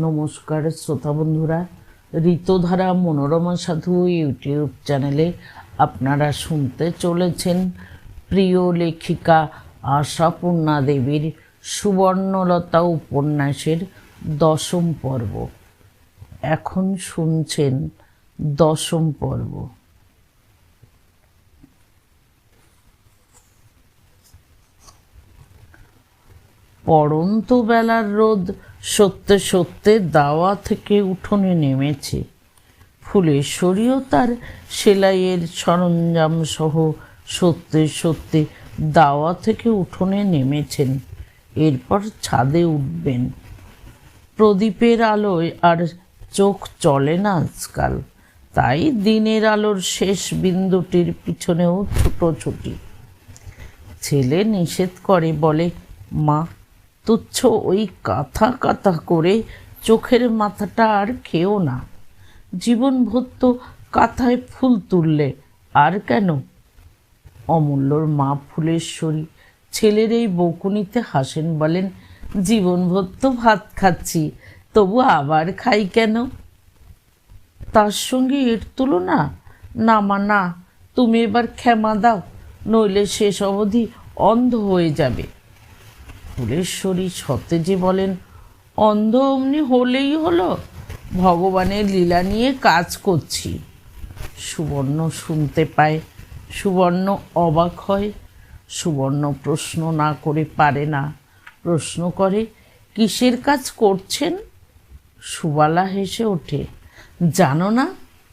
নমস্কার শ্রোতা বন্ধুরা, ঋতুধারা মনোরমা সাধু ইউটিউব চ্যানেলে আপনারা শুনতে চলেছেন প্রিয় লেখিকা আশাপূর্ণা দেবীর সুবর্ণলতা উপন্যাসের 10ম পর্ব। এখন শুনছেন 10ম পর্ব। পড়ন্ত বেলার রোদ সত্যে সত্যে দাওয়া থেকে উঠোনে নেমেছে। ফুলেশ্বরীও তার সেলাইয়ের সরঞ্জাম সহ সত্যি সত্যি দাওয়া থেকে উঠোনে নেমেছেন। এরপর ছাদে উঠবেন। প্রদীপের আলোয় আর চোখ চলে না আজকাল, তাই দিনের আলোর শেষ বিন্দুটির পিছনেও ছুটোছুটি। ছেলে নিষেধ করে, বলে, মা, তুচ্ছ ওই কাঁথা কাঁথা করে চোখের মাথাটা আর খেও না। জীবনভর তো কাঁথায় ফুল তুললে, আর কেন? অমূল্যর মা ফুলেশ্বরী ছেলের এই বকুনিতে হাসেন, বলেন, জীবনভর তো ভাত খাচ্ছি, তবু আবার খাই কেন? তার সঙ্গে এর তুলনা? না মা না, তুমি এবার ক্ষমা দাও, নইলে শেষ অবধি অন্ধ হয়ে যাবে। ফুলেশ্বরী সতেজে বলেন, অন্ধ অমনি হলেই হলো, ভগবানের লীলা নিয়ে কাজ করছি। সুবর্ণ শুনতে পায়, সুবর্ণ অবাক হয়। সুবর্ণ প্রশ্ন না করে পারে না, প্রশ্ন করে, কিসের কাজ করছেন? সুবালা হেসে ওঠে, জানো না,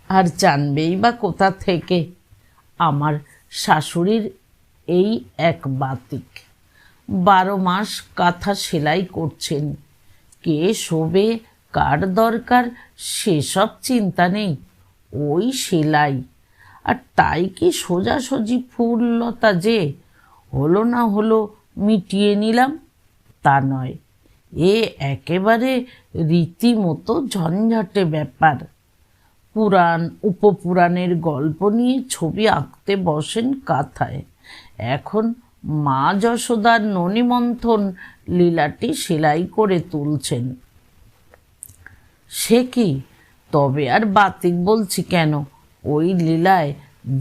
আর জানবেই বা কোথা থেকে? আমার শাশুড়ির এই এক বাতিক 12 মাস কাঁথা সেলাই করছেন। কে শোবে, কার দরকার, সেসব চিন্তা নেই, ওই সেলাই। আর তাই কি সোজাসুজি ফুল লতা যে হলো না হলো মিটিয়ে নিলাম, তা নয়। এ একেবারে রীতিমতো ঝঞ্ঝাটে ব্যাপার। পুরাণ উপপুরাণের গল্প নিয়ে ছবি আঁকতে বসেন কাঁথায়। এখন মা যশোদার ননিমন্থন লীলাটি সেলাই করে তুলছেন। সে কি, তবে আর বাতিক বলছি কেন, ওই লীলায়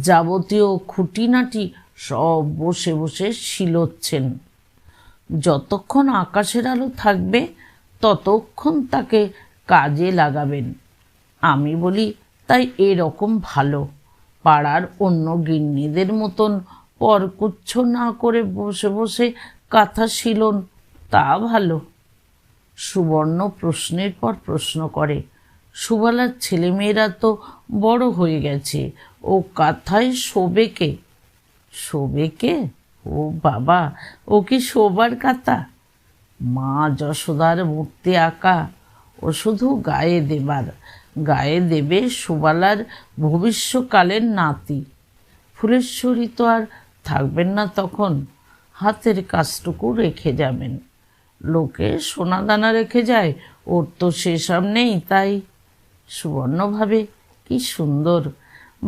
যাবতীয় খুঁটিনাটি সব বসে বসে শিলোচ্ছেন। যতক্ষণ আকাশের আলো থাকবে ততক্ষণ তাকে কাজে লাগাবেন। আমি বলি, তাই এরকম ভালো। পাড়ার অন্য গিন্নিদের মতন পরকুচ্ছ না করে বসে বসে কাঁথা শিলন, তা ভালো। সুবর্ণ প্রশ্নের পর প্রশ্ন করে, সুবালার ছেলেমেয়েরা তো বড় হয়ে গেছে, ও কাঁথায় শোবে কে? শোবে কে? ও বাবা, ও কি শোবার কাঁথা? মা যশোদার মূর্তি আঁকা, ও শুধু গায়ে দেবার। গায়ে দেবে সুবালার ভবিষ্যকালের নাতি। ফুলেশ্বরী তো আর থাকবেন না তখন, হাতের কাজটুকু রেখে যাবেন। লোকে সোনাদানা রেখে যায়, ওর তো সেসব নেই, তাই। সুবর্ণ ভাবে, কি সুন্দর।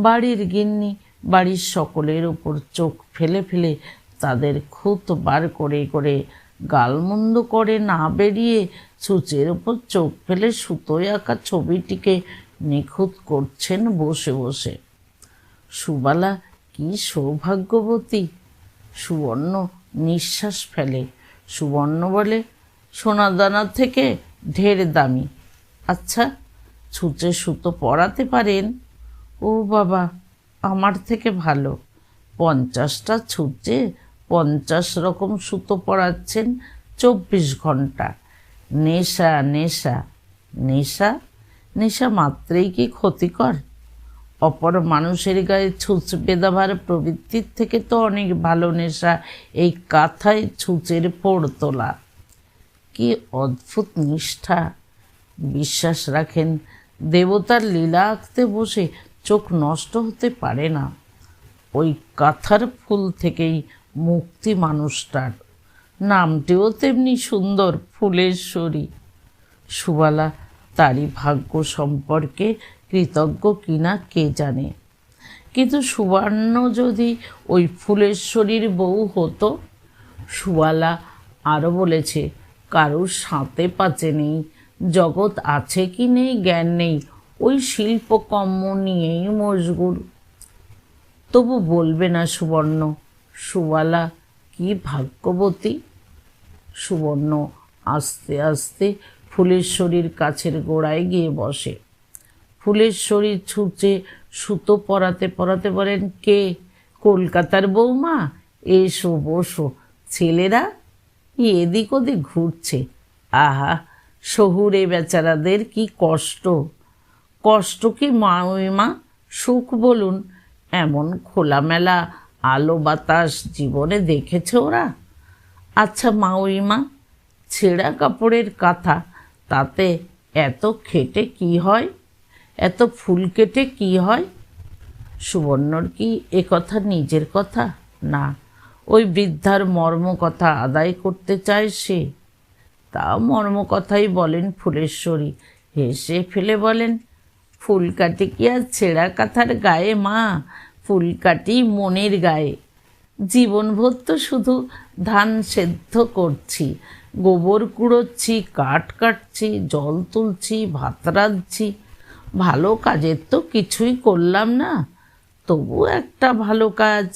বাড়ির গিন্নি বাড়ির সকলের ওপর চোখ ফেলে ফেলে তাদের খুঁত বার করে করে গালমন্দ করে না বেরিয়ে সূচের ওপর চোখ ফেলে সুতোয় আঁকা ছবিটিকে নিখুঁত করছেন বসে বসে। সুবালা কি সৌভাগ্যবতী! সুবর্ণ নিঃশ্বাস ফেলে। সুবর্ণ বলে, সোনাদানা থেকে ঢের দামি। আচ্ছা, ছুঁচে সুতো পরাতে পারেন? ও বাবা, আমার থেকে ভালো। 50টা ছুঁচে 50 রকম সুতো পরাচ্ছেন 24 ঘন্টা। নেশা নেশা নেশা নেশা মাত্রেই কি ক্ষতিকর? অপর মানুষের গায়ে ছুঁচ বেঁধাবার প্রবৃত্তির থেকে তো অনেক ভালো নেশা এই কাঁথায় ছুঁচের পোড় তোলা। কি অদ্ভুত নিষ্ঠা! বিশ্বাস রাখেন, দেবতার লীলা আঁকতে বসে চোখ নষ্ট হতে পারে না। ওই কাঁথার ফুল থেকেই মুক্তি মানুষটার। নামটিও তেমনি সুন্দর, ফুলেশ্বরী। সুবালা তারই ভাগ্য সম্পর্কে কৃতজ্ঞ কিনা কে জানে। কিন্তু সুবর্ণ যদি ওই ফুলেশ্বরীর বউ হতো। সুবালা আরও বলেছে, কারুর সাঁতে পাচে নেই, জগৎ আছে কি নেই জ্ঞান নেই, ওই শিল্পকর্ম নিয়েই মশগুল। তবু বলবে না সুবর্ণ? সুবালা কি ভাগ্যবতী। সুবর্ণ আস্তে আস্তে ফুলেশ্বরীর কাছের গোড়ায় গিয়ে বসে। ফুলেশ্বরী ছুঁচে সুতো পরাতে পরাতে বলেন, কে? কলকাতার বৌমা, এসো বসো। ছেলেরা এদিক ওদিক ঘুরছে। আহা, শহুরে বেচারাদের কি কষ্ট! কষ্ট কি মা, সুখ বলুন? এমন খোলামেলা আলো বাতাস জীবনে দেখেছে ওরা? আচ্ছা মা, ছেঁড়া কাপড়ের কাঁথা, তাতে এত খেটে কি হয়? এত ফুল কেটে কি হয়? সুবর্ণর কি এ কথা নিজের কথা? না, ওই বৃদ্ধার মর্ম কথা আদায় করতে চায় সে। তা মর্ম কথাই বলেন ফুলেশ্বরী। হেসে ফেলে বলেন, ফুল কাটি কি আর ছেঁড়া কাঁথার গায়ে মা? ফুল কাটি মনের গায়ে। জীবনভর তো শুধু ধান সেদ্ধ করছি, গোবর কুড়োচ্ছি, কাঠ কাটছি, জল তুলছি, ভাত রাঁধছি। ভালো কাজের তো কিছুই করলাম না, তবু একটা ভালো কাজ।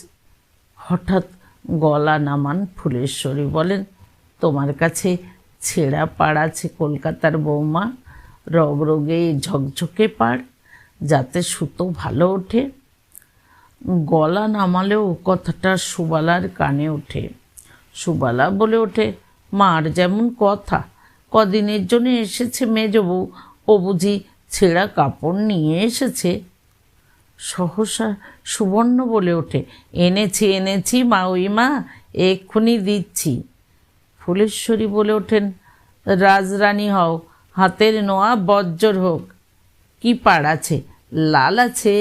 হঠাৎ গলা নামান ফুলেশ্বরী বলেন, তোমার কাছে ছেঁড়া পাড় আছে কলকাতার বৌমা? রগরগে ঝকঝকে পাড়, যাতে সুতো ভালো ওঠে। গলা নামালেও কথাটা সুবালার কানে ওঠে। সুবালা বলে ওঠে, মার যেমন কথা, কদিনের জন্য এসেছে মেজবউ, ও বুঝি ছেঁড়া কাপড় নিয়ে এসেছে? সহসা সুবর্ণ বলে ওঠে, এনেছি মা, এক্ষুনি দিচ্ছি। ফুলেশ্বরী বলে ওঠেন, রাজরানী হও, হাতের নোয়া বজ্জর হোক। কি পাড় আছে? লাল আছে?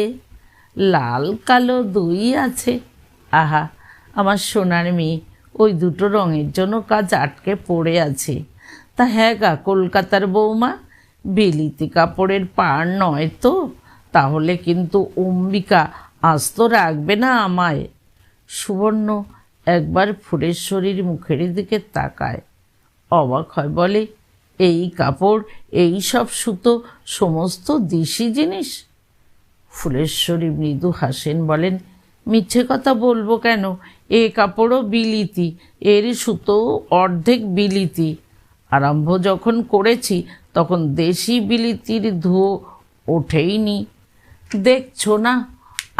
লাল কালো দুই আছে। আহা, আমার সোনার মেয়ে, ওই দুটো রঙের জন্য কাজ আটকে পড়ে আছে। তা হ্যাঁ গা কলকাতার বৌমা, বিলিতি কাপড়ের পাড় নয় তো? তাহলে কিন্তু অম্বিকা আস্ত রাখবে না আমায়। সুবর্ণ একবার ফুলেশ্বরীর মুখের দিকে তাকায়, অবাক হয়, বলে, এই কাপড়, এই সব সুতো সমস্ত দিশি জিনিস? ফুলেশ্বরী মৃদু হাসেন, বলেন, মিথ্যে কথা বলবো কেন? এ কাপড়ও বিলিতি, এর সুতো অর্ধেক বিলিতি। আরম্ভ যখন করেছি তখন দেশি বিলিতির ধুয়ো ওঠেইনি। দেখছো না,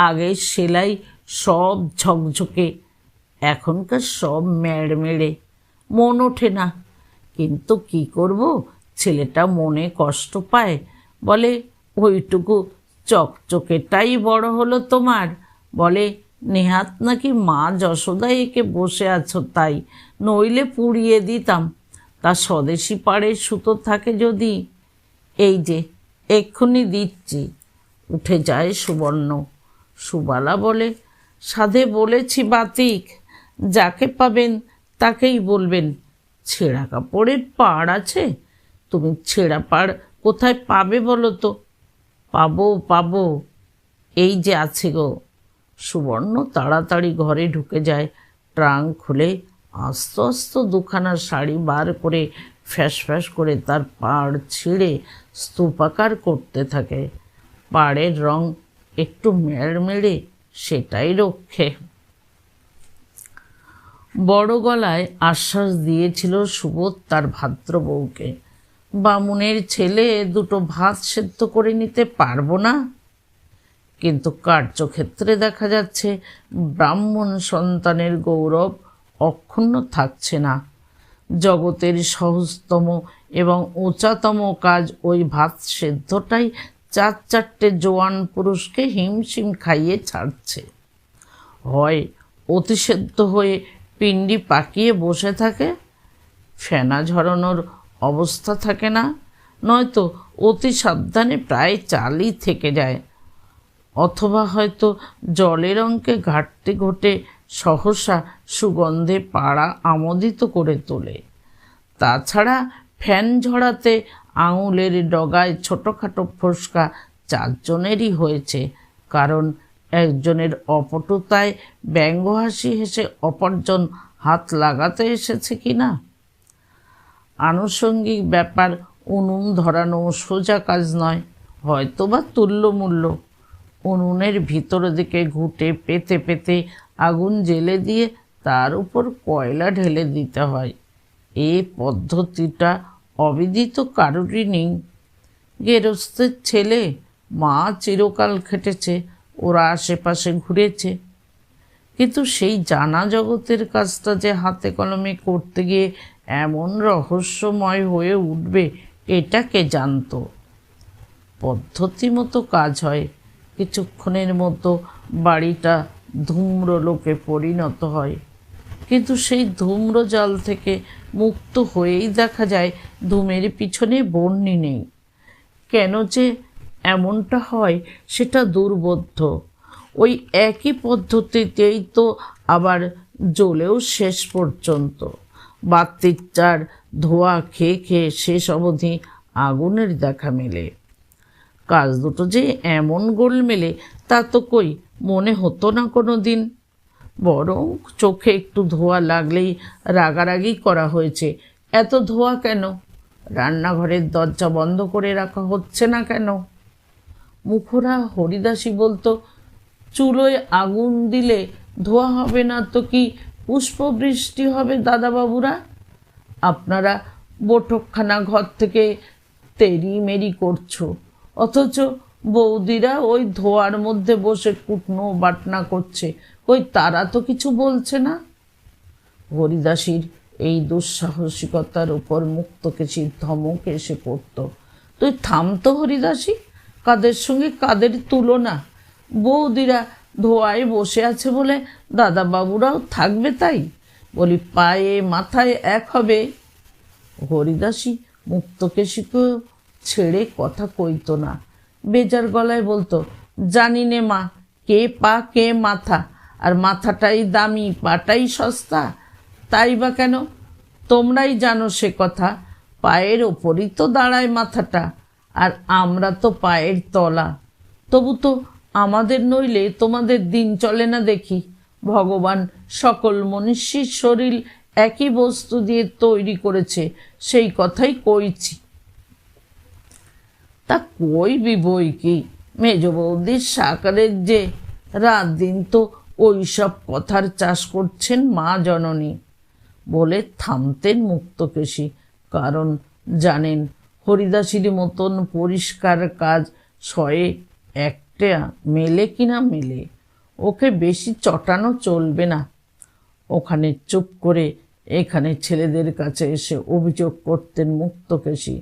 আগের সেলাই সব ঝকঝকে, এখনকার সব মেড়মেড়ে, মন ওঠে না। কিন্তু কি করব, ছেলেটা মনে কষ্ট পায়, বলে, ওইটুকু চকচকেটাই বড় হলো তোমার? বলে, নেহাত নাকি মা যশোদা একে বসে আছো তাই, নইলে পুড়িয়ে দিতাম। তা স্বদেশি পাড়ের সুতো থাকে যদি। এই যে এক্ষুনি দিচ্ছি। উঠে যায় সুবর্ণ। সুবালা বলে, সাধে বলেছি বাতিক, যাকে পাবেন তাকেই বলবেন। ছেঁড়া কাপড়ের পাড় আছে? তুমি ছেঁড়া পাড় কোথায় পাবে বলো তো? পাবো, এই যে আছে গো। সুবর্ণ তাড়াতাড়ি ঘরে ঢুকে যায়, ট্রাঙ্ক খুলে আস্তে আস্তে দুখানা শাড়ি বার করে ফ্যাস ফ্যাস করে তার পাড় ছিঁড়ে স্তূপাকার করতে থাকে। পাড়ের রং একটু মেড়মেড়ে, সেটাই রক্ষে। বড় গলায় আশ্বাস দিয়েছিল সুবোধ তার ভাদ্র বউকে, বামুনের ছেলে দুটো ভাত সেদ্ধ করে নিতে পারবো না। কিন্তু কার্যক্ষেত্রে দেখা যাচ্ছে ব্রাহ্মণ সন্তানের গৌরব অক্ষুণ্ণ থাকছে না। জগতের সহজতম এবং উঁচাতম কাজ ওই ভাত সেদ্ধটাই 4-4টে জোয়ান পুরুষকে হিমশিম খাইয়ে ছাড়ছে। হয় অতিসেদ্ধ হয়ে পিণ্ডি পাকিয়ে বসে থাকে, ফেনা ঝরানোর অবস্থা থাকে না, নয়তো অতি সাবধানে প্রায় চালই থেকে যায়, অথবা হয়তো জলের অঙ্কে ঘাটতি ঘটে সহসা সুগন্ধে পাড়া আমোদিত করে তোলে। তাছাড়া ফ্যান ঝরাতে আঙুলের ডগায় ছোটোখাটো ফোসকা 4 জনেরই হয়েছে, কারণ একজনের অপটুতায় ব্যঙ্গ হাসি হেসে অপরজন হাত লাগাতে এসেছে কিনা। আনুষঙ্গিক ব্যাপার উনুন ধরানো সোজা কাজ নয়, হয়তো বা তুল্যমূল্য। উনুনের ভিতর দিকে ঘুঁটে পেতে পেতে আগুন জ্বেলে দিয়ে তার উপর কয়লা ঢেলে দিতে হয়। এই পদ্ধতিটা অবিদিত কারোরই নেই। গেরস্থের ছেলে, মা চিরকাল খেটেছে, ওরা আশেপাশে ঘুরেছে, কিন্তু সেই জানা জগতের কাজটা যে হাতে কলমে করতে গিয়ে এমন রহস্যময় হয়ে উঠবে এটা কে জানত। পদ্ধতি মতো কাজ হয়, কিছুক্ষণের মতো বাড়িটা ধূম্রলোকে পরিণত হয়, কিন্তু সেই ধূম্রজাল থেকে মুক্ত হয়েই দেখা যায় ধূমের পিছনে বহ্নি নেই। কেন যে এমনটা হয় সেটা দুর্বোধ্য। ওই একই পদ্ধতিতেই তো আবার জ্বলেও শেষ পর্যন্ত। বাতির চার ধোয়া খেয়ে খেয়ে শেষ অবধি আগুনের দেখা মেলে। কাজ দুটো যে এমন গোলমেলে তা তো কই মনে হতো না কোনো দিন। বরং চোখে একটু ধোঁয়া লাগলেই রাগারাগি করা হয়েছে, এত ধোঁয়া কেন? রান্নাঘরের দরজা বন্ধ করে রাখা হচ্ছে না কেন? মুখরা হরিদাসী বলতো, চুলোয় আগুন দিলে ধোঁয়া হবে না তো কি পুষ্পবৃষ্টি হবে দাদাবাবুরা? আপনারা বৈঠকখানা ঘর থেকে তেরি মেরি করছো, অথচ বৌদিরা ওই ধোঁয়ার মধ্যে বসে কুটনো বাটনা করছে, ওই তারা তো কিছু বলছে না। হরিদাসীর এই দুঃসাহসিকতার উপর মুক্তকেশীর ধমক এসে পড়ত। তুই থামতো হরিদাসী, কাদের সঙ্গে কাদের তুলনা? বৌদিরা ধোয়ায় বসে আছে বলে দাদাবাবুরাও থাকবে তাই? বলি পায়ে মাথায় এক হবে। হরিদাসী মুক্তকেশীকে ছেড়ে কথা কইত না, বেজার গলায় বলতো, জানি নে মা, কে পা কে মাথা, আর মাথাটাই দামি পাটাই সস্তা। তাই বা কেন? তোমরাই জানো সে কথা। পায়ের ওপরই তো দাঁড়ায় মাথাটা, আর আমরা তো পায়ের তলা। তবু তো আমাদের নইলে তোমাদের দিন চলে না দেখি। ভগবান সকল মনুষ্যের শরীর একই বস্তু দিয়ে তৈরি করেছে, সেই কথাই কইছি। তা কইবি বই কি, মেজ বৌদির সাকারের যে রাত দিন তো ওই সব কথার চাষ করছেন মা জননী। বলে থামতেন মুক্তকেশী, কারণ জানেন হরিদাসীর মতন পরিষ্কার কাজ শয়ে একটা মেলে কিনা মেলে। ওকে বেশি চটানো চলবে না। ওখানে চুপ করে এখানে ছেলেদের কাছে এসে অভিযোগ করতেন মুক্তকেশী,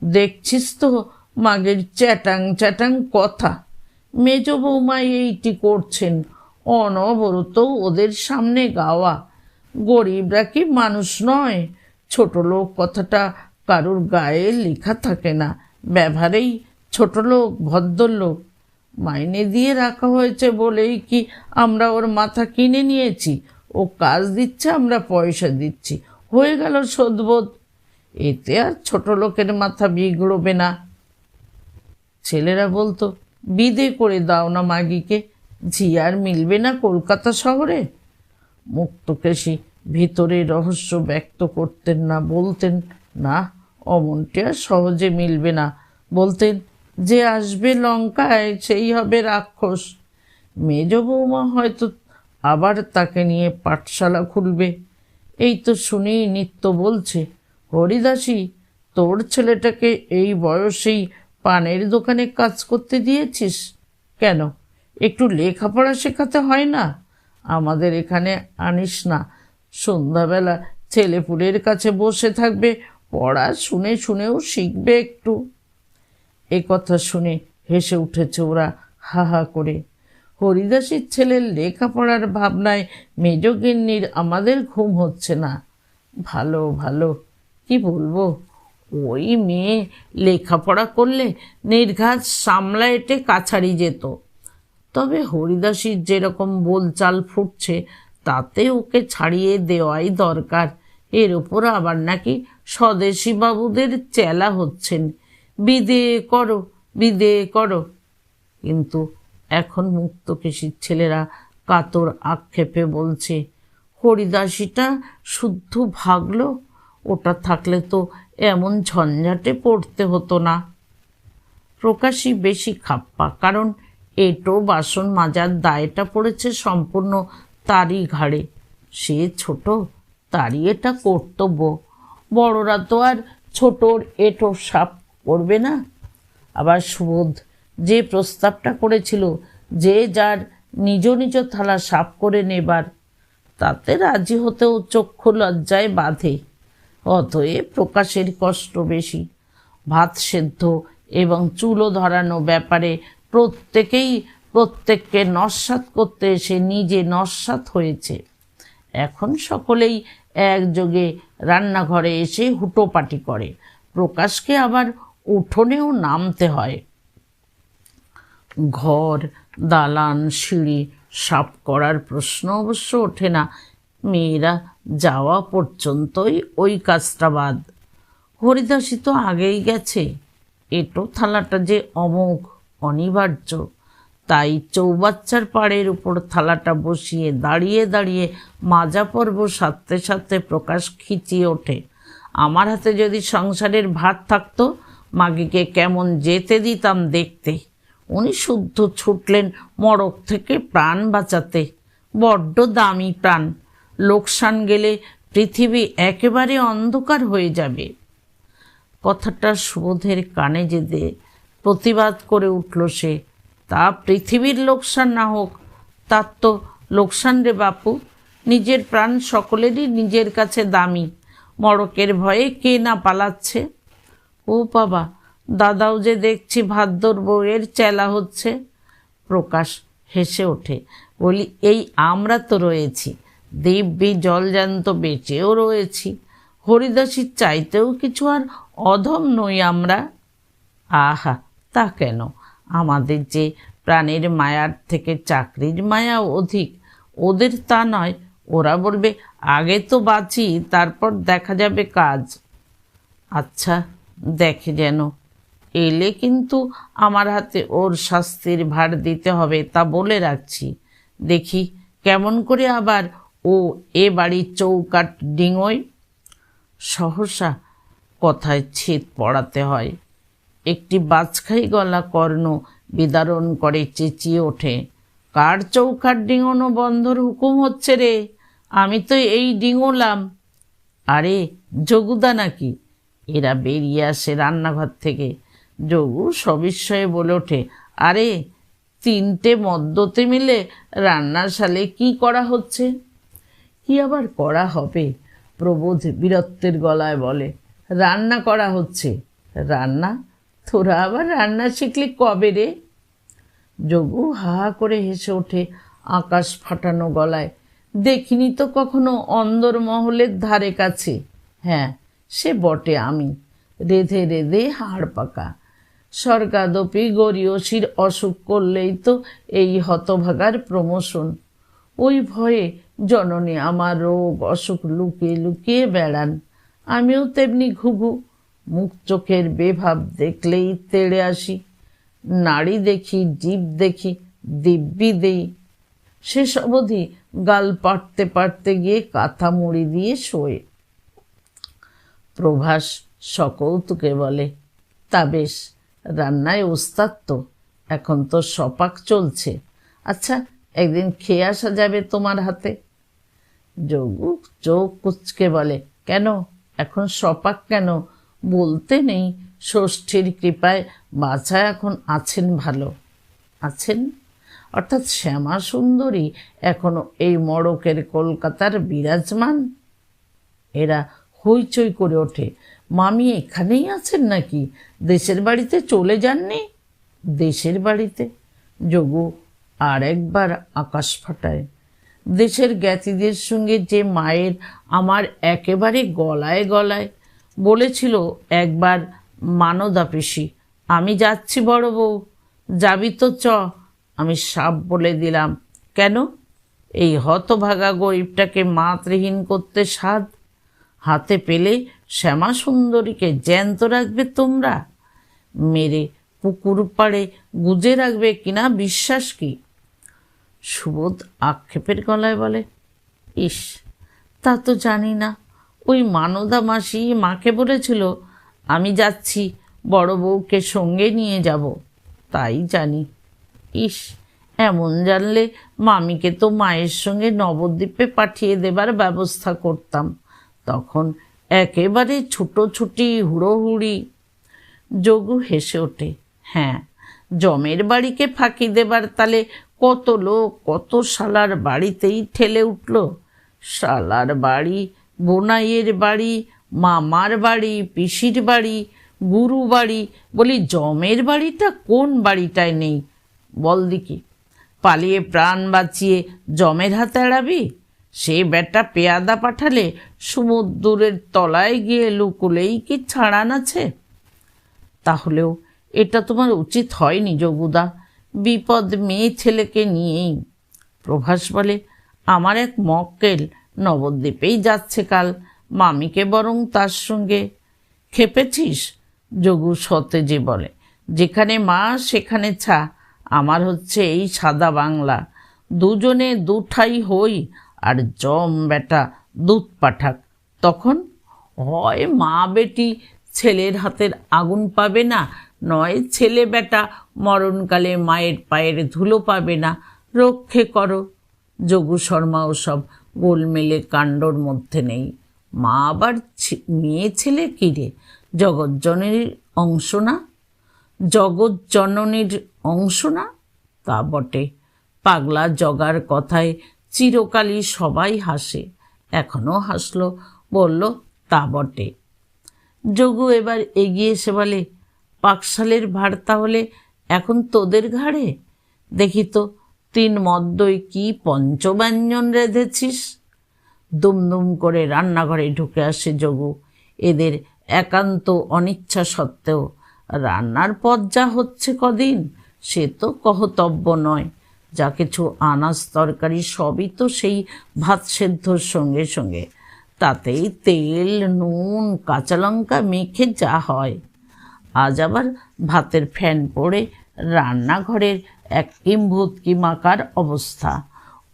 দেখছিস তো মাগের চ্যাটাং চ্যাটাং কথা, মেজ বৌমা এইটি করছেন, অনবরত ওদের সামনে গাওয়া। গরিবরা কি মানুষ নয়? ছোট লোক কথাটা কারুর গায়ে লেখা থাকে না, ব্যবহারেই ছোট লোক ভদ্রলোক। মাইনে দিয়ে রাখা হয়েছে বলেই কি আমরা ওর মাথা কিনে নিয়েছি? ও কাজ দিচ্ছে, আমরা পয়সা দিচ্ছি, হয়ে গেল শোধবোধ। এতে আর ছোট লোকের মাথা বিগড়বে না। ছেলেরা বলতো, বিদে করে দাও না মাগিকে, ঝি আর মিলবে না কলকাতা শহরে। মুক্তকেশী ভিতরে রহস্য ব্যক্ত করতেন না, বলতেন, না অমনটি আর সহজে মিলবে না। বলতেন, যে আসবে লঙ্কায় সেই হবে রাক্ষস। মেজ বৌমা হয়তো আবার তাকে নিয়ে পাঠশালা খুলবে। এই তো শুনি নিত্য বলছে, হরিদাসী, তোর ছেলেটাকে এই বয়সেই পানের দোকানে কাজ করতে দিয়েছিস কেন? একটু লেখাপড়া শেখাতে হয় না? আমাদের এখানে আনিস না, সন্ধ্যাবেলা ছেলেপুলের কাছে বসে থাকবে, পড়া শুনে শুনেও শিখবে একটু। এ কথা শুনে হেসে উঠেছে ওরা হা হা করে। হরিদাসীর ছেলের লেখাপড়ার ভাবনায় মেজগিন্নির আমাদের ঘুম হচ্ছে না। ভালো ভালো, কি বলবো, ওই মেয়ে লেখাপড়া করলে নির্ঘাত সামলা এটে কাছারি যেত। তবে হরিদাসীর যেরকম বোলচাল ফুটছে তাতে ওকে ছাড়িয়ে দেওয়াই দরকার। এর ওপর আবার নাকি স্বদেশী বাবুদের চেলা হচ্ছেন, বিদে করো বিদে করো। কিন্তু এখন মুক্তকেশীর ছেলেরা কাতর আক্ষেপে বলছে, হরিদাসীটা শুদ্ধ ভাগলো, ওটা থাকলে তো এমন ঝঞ্ঝাটে পড়তে হতো না। প্রকাশই বেশি খাপ্পা, কারণ এঁটো বাসন মাজার দায়টা পড়েছে সম্পূর্ণ তারই ঘাড়ে। সে ছোট, তারই এটা কর্তব্য। বড়রা তো আর ছোটর এঁটো সাফ করবে না। আবার সুবোধ যে প্রস্তাবটা করেছিল যে যার নিজ নিজ থালা সাফ করে নেবার, তাতে রাজি হতেও চক্ষু লজ্জায় বাঁধে। অতএব প্রকাশের কষ্ট বেশি। ভাত সেদ্ধ এবং চুলো ধরানো ব্যাপারে প্রত্যেককে নস্যাৎ করতে এসে নিজে নস্যাৎ হয়েছে। এখন সকলেই একযোগে রান্নাঘরে এসে হুটোপাটি করে। প্রকাশকে আবার উঠোনেও নামতে হয়। ঘর, দালান, সিঁড়ি সাফ করার প্রশ্ন অবশ্য ওঠে না। মেয়েরা যাওয়া পর্যন্তই ওই কাজটা বাদ। হরিদাসী তো আগেই গেছে। এঁটো থালাটা যে অমোঘ, অনিবার্য। তাই চৌবাচ্চার পাড়ের উপর থালাটা বসিয়ে দাঁড়িয়ে দাঁড়িয়ে মাজা পর্ব সারতে সারতে প্রকাশ খিচিয়ে ওঠে। আমার হাতে যদি সংসারের ভার থাকতো, মাগিকে কেমন যেতে দিতাম দেখতে। উনি শুদ্ধ ছুটলেন মড়ক থেকে প্রাণ বাঁচাতে। বড্ড দামি প্রাণ। লোকসান গেলে পৃথিবী একেবারে অন্ধকার হয়ে যাবে। কথাটা সুবোধের কানে যেতে প্রতিবাদ করে উঠল সে। তা পৃথিবীর লোকসান না হোক, তার তো লোকসান রে বাপু। নিজের প্রাণ সকলেরই নিজের কাছে দামি। মড়কের ভয়ে কে না পালাচ্ছে। ও বাবা, দাদাও যে দেখছি ভাদ্যর বউয়ের চেলা হচ্ছে। প্রকাশ হেসে ওঠে। বলি, এই আমরা তো রয়েছি, দিব্যি জলজান্ত বেঁচেও রয়েছি। হরিদাসীর চাইতেও কিছু আর অধম নই আমরা। আহা, তা কেন? আমাদের যে প্রাণের মায়ার থেকে চাকরির মায়া অধিক, ওদের তা নয়। ওরা বলবে আগে তো বাঁচি, তারপর দেখা যাবে কাজ। আচ্ছা, দেখে যেন। এলে কিন্তু আমার হাতে ওর শাস্তির ভার দিতে হবে, তা বলে রাখছি। দেখি কেমন করে আবার ও এ বাড়ির চৌকাঠ ডিঙোয়। সহসা কথায় ছেদ পড়াতে হয়। একটি বাজখাই গলা কর্ণ বিদারণ করে চেঁচিয়ে ওঠে, কার চৌকাঠ ডিঙোনো বন্ধর হুকুম হচ্ছে রে? আমি তো এই ডিঙোলাম। আরে যোগুদা নাকি? এরা বেরিয়ে আসে রান্নাঘর থেকে। যোগু সবিস্ময়ে বলে ওঠে, আরে তিনটে মদ্যতে মিলে রান্নার শালে কি করা হচ্ছে? কি আবার করা হবে? প্রবোধ বীরত্বের গলায় বলে, রান্না করা হচ্ছে। রান্না? তোরা আবার রান্না শিখলি কবে রে? যোগু হা হা করে হেসে ওঠে আকাশ ফাটানো গলায়। দেখিনি তো কখনো অন্দরমহলের ধারে কাছে। হ্যাঁ, সে বটে, আমি রেধে রেধে হাড় পাকা। স্বর্গাদপি গরীয়সীর অসুখ করলেই তো এই হতভাগার প্রমোশন। ওই ভয়ে জননী আমার রোগ অসুখ লুকিয়ে লুকিয়ে বেড়ান। আমিও তেমনি ঘুঘু, মুখ চোখের বেভাব দেখলেই তেড়ে আসি। নাড়ি দেখি, জিভ দেখি, দিব্যি দেই। শেষ অবধি গাল পাড়তে পাড়তে গিয়ে কাঁথা মুড়ি দিয়ে শোয়। প্রভাস সকৌতুকে বলে, তা বেশ, রান্নায় ওস্তাদ তো। এখন তো সপাক চলছে। আচ্ছা, একদিন খেয়ে আসা যাবে তোমার হাতে। যোগু চোখ কুচকে বলে, কেন এখন সপাক কেন? বলতে নেই, ষষ্ঠীর কৃপায় বাছা এখন আছেন ভালো। আছেন অর্থাৎ শ্যামা সুন্দরী এখনো এই মড়কের কলকাতার বিরাজমান। এরা হইচই করে ওঠে, মামি এখানেই আছেন নাকি? দেশের বাড়িতে চলে যাননি? দেশের বাড়িতে? যোগু আর একবার আকাশ ফাটায়। দেশের জ্ঞাতিদের সঙ্গে যে মায়ের আমার একেবারে গলায় গলায়। বলেছিল একবার মানদা পিসি, আমি যাচ্ছি বড় বউ, যাবি তো চ। আমি সাপ বলে দিলাম, কেন? এই হতভাগা গরিবটাকে মাতৃহীন করতে সাধ। হাতে পেলে শ্যামা সুন্দরীকে জ্যান্ত রাখবে তোমরা? মেরে পুকুর পাড়ে গুজে রাখবে কিনা বিশ্বাস কি? সুবোধ আক্ষেপের গলায় বলে, ইস, তা তো জানি না। ওই মানদা মাসি মাকে বলেছিল আমি যাচ্ছি, বড় বউকে সঙ্গে নিয়ে যাব, তাই জানি। ইস, এমন জানলে মামিকে তো মায়ের সঙ্গে নবদ্বীপে পাঠিয়ে দেবার ব্যবস্থা করতাম। তখন একেবারে ছুটোছুটি হুড়োহুড়ি। যোগু হেসে ওঠে। হ্যাঁ, জমের বাড়িকে ফাঁকি দেবার তালে কত লোক কত শালার বাড়িতেই ঠেলে উঠল। শালার বাড়ি, বোনাইয়ের বাড়ি, মামার বাড়ি, পিসির বাড়ি, গুরু বাড়ি, বলি জমের বাড়িটা কোন বাড়িটায় নেই বল দিকি? পালিয়ে প্রাণ বাঁচিয়ে জমের হাতে এড়াবি? সে বেটা পেয়াদা পাঠালে সমুদ্রের তলায় গিয়ে লুকুলেই কি ছাড়ান আছে? তাহলেও এটা তোমার উচিত হয়নি যোগুদা, বিপদ মেয়ে ছেলেকে নিয়েই। প্রভাস বলে, আমার এক মক্কেল নবদ্বীপেই যাচ্ছে কাল, মামিকে বরং তার সঙ্গে। খেপেছিস? যোগু সতেজে বলে, যেখানে মা সেখানে ছা। আমার হচ্ছে এই সাদা বাংলা, দুজনে দুঠাই হই, আর জম বেটা দুধ পাঠাক। তখন হয় মা বেটি ছেলের হাতের আগুন পাবে না, নয় ছেলে বেটা মরণকালে মায়ের পায়ের ধুলো পাবে না। রক্ষে করো। যোগু শর্মা ওসব গোলমেলে কাণ্ডর মধ্যে নেই। মা আবার মেয়ে ছেলে কী রে, জগৎজননীর অংশ না? জগৎজননীর অংশ না? তা বটে। পাগলা জগার কথায় চিরকালই সবাই হাসে, এখনও হাসল, বলল তা বটে। যোগু এবার এগিয়ে এসে বলে, পাকশালের ভার তাহলে এখন তোদের ঘাড়ে। দেখি তো 3 মদ্যই কি পঞ্চব্যঞ্জন রেঁধেছিস। দুমদুম করে রান্নাঘরে ঢুকে আসে যোগু, এদের একান্ত অনিচ্ছা সত্ত্বেও। রান্নার পথ যা হচ্ছে কদিন, সে তো কহতব্য নয়। যা কিছু আনাজ তরকারি সবই তো সেই ভাত সেদ্ধর সঙ্গে সঙ্গে, তাতেই তেল নুন কাঁচা লঙ্কা মেখে যা হয়। আজ আবার ভাতের ফ্যান পড়ে রান্নাঘরের এক কিম্ভূতকি মাকার অবস্থা।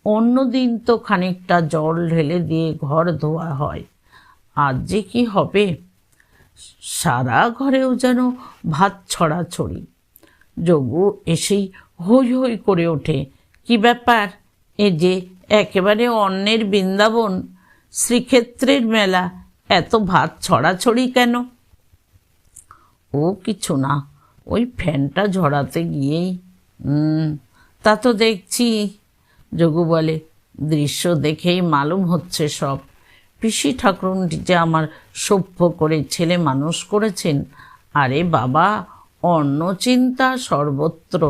অন্য দিন তো খানিকটা জল ঢেলে দিয়ে ঘর ধোয়া হয়, আজ যে কি হবে? সারা ঘরেও যেন ভাত ছড়াছড়ি। যোগু এসেই হৈ হৈ করে ওঠে, কি ব্যাপার? এ যে একেবারে অন্যের বৃন্দাবন, শ্রীক্ষেত্রের মেলা, এত ভাত ছড়াছড়ি কেন? ও কিছু না, ওই ফ্যানটা ঝরাতে গিয়েই। তা তো দেখছি। যোগু বলে, দৃশ্য দেখেই মালুম হচ্ছে সব। পিসি ঠাকুরুনটি যে আমার সভ্য করে ছেলে মানুষ করেছেন। আরে বাবা, অন্ন চিন্তা সর্বত্র।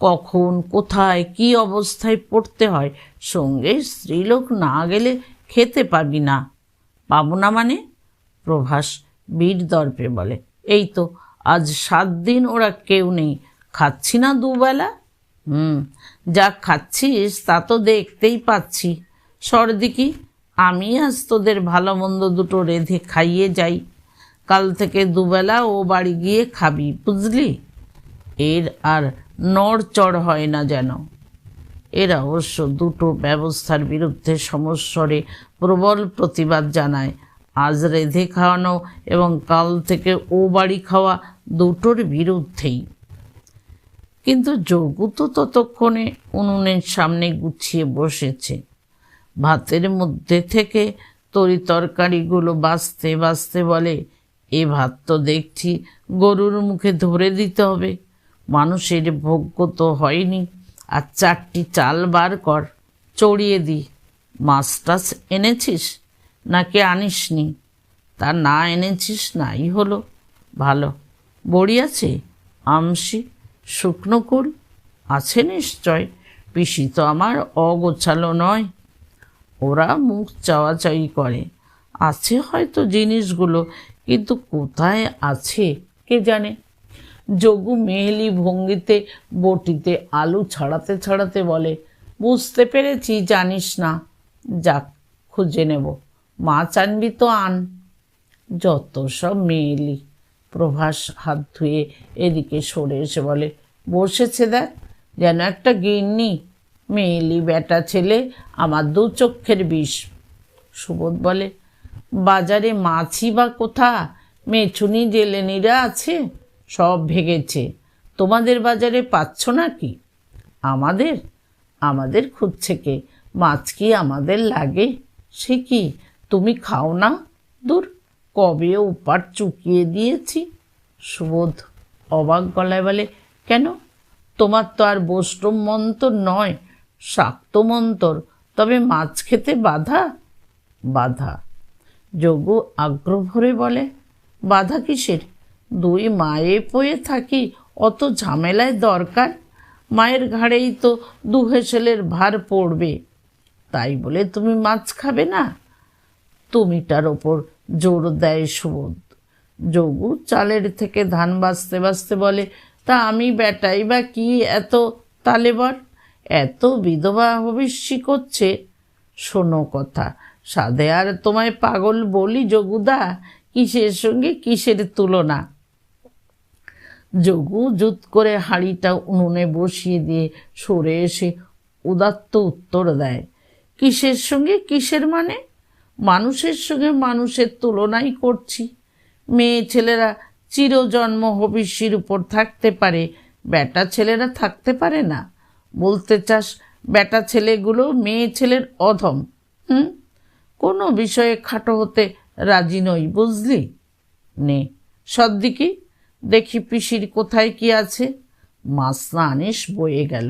কখন কোথায় কি অবস্থায় পড়তে হয়, সঙ্গে স্ত্রীলোক না গেলে খেতে পাবি না। পাবো না মানে? প্রভাস বীর দর্পে বলে, এই তো আজ 7 দিন ওরা কেউ নেই, খাচ্ছি না দুবেলা। যা খাচ্ছিস তা তো দেখতেই পাচ্ছি। সরদিকি, আমি আজ তোদের ভালো মন্দ দুটো রেঁধে খাইয়ে যাই, কাল থেকে দুবেলা ও বাড়ি গিয়ে খাবি, বুঝলি? এর আর নড়চড় হয় না যেন। এরা অবশ্য দুটো ব্যবস্থার বিরুদ্ধে সমস্বরে প্রবল প্রতিবাদ জানায়। আজ রেঁধে খাওয়ানো এবং কাল থেকে ও বাড়ি খাওয়া দুটোর বিরুদ্ধেই। কিন্তু যোগু তো ততক্ষণে উনুনের সামনে গুছিয়ে বসেছে। ভাতের মধ্যে থেকে তরি তরকারিগুলো বাছতে বাছতে বলে, এ ভাত তো দেখছি গরুর মুখে ধরে দিতে হবে, মানুষের ভোগ্য তো হয়নি। আর 4টি চাল বার কর, চড়িয়ে দি। মাছ টাছ এনেছিস নাকি আনিসনি? তা না এনেছিস নাই হলো, ভালো। বড়ি আছে, আমসি, শুকনো কুল আছে নিশ্চয়। পিসি তো আমার অগোছালো নয়, ওরা মুখ চাওয়াচাই করে। আছে হয়তো জিনিসগুলো, কিন্তু কোথায় আছে কে জানে। যোগু মেহেলি ভঙ্গিতে বটিতে আলু ছাড়াতে ছাড়াতে বলে, বুঝতে পেরেছি জানিস না, যাক খুঁজে নেব। মাছ আনবি তো আন। যত সব মেয়েলি। প্রভাস হাত ধুয়ে এদিকে সরে এসে বলে, বসেছে দেখ, যেন একটা গিন্নি। মেয়েলি বেটা ছেলে আমার 2 চক্ষের বিষ। সুবোধ বলে, বাজারে মাছই বা কোথা, মেছুনি জেলেনিরা আছে, সব ভেগেছে। তোমাদের বাজারে পাচ্ছ নাকি? আমাদের আমাদের খুঁজছে কে? মাছ কি আমাদের লাগে? সে কি, তুমি খাও না? দূর, কবে ওপার চুকিয়ে দিয়েছি। সুবোধ অবাক গলায় বলে, কেন? তোমার তো আর বৈষ্ণব মন্তর নয়, শাক্ত মন্তর, তবে মাছ খেতে বাধা? বাধা? যোগু আগ্রহ ভরে বলে, বাধা কিসের? দুই মায়ে পয়ে থাকি, অত ঝামেলায় দরকার? মায়ের ঘাড়েই তো দু হেসেলের ভার পড়বে, তাই বলে তুমি মাছ খাবে না? তুমিটার ওপর জোর দেয় সুবোধ। যোগু চালের থেকে ধান বাছতে বাছতে বলে, তা আমি বেটাই বা কি এত তালেবর? এত বিধবা ভবিষ্যি করছে। শোনো কথা, সাধে আর তোমায় পাগল বলি যোগুদা, কিসের সঙ্গে কিসের তুলনা? যোগু জুত করে হাঁড়িটা উনুনে বসিয়ে দিয়ে সরে এসে উদাত্ত উত্তর দেয়, কিসের সঙ্গে কিসের মানে? মানুষের সঙ্গে মানুষের তুলনাই করছি। মেয়ে ছেলেরা চিরজন্ম হবিষ্যির উপর থাকতে পারে, বেটা ছেলেরা থাকতে পারে না? বলতে চাস বেটা ছেলেগুলো মেয়ে ছেলের অধম? কোনো বিষয়ে খাটো হতে রাজি নই, বুঝলি? নে সদ্দিকি, দেখি পিসির কোথায় কি আছে। মাছ না আনিস বয়ে গেল।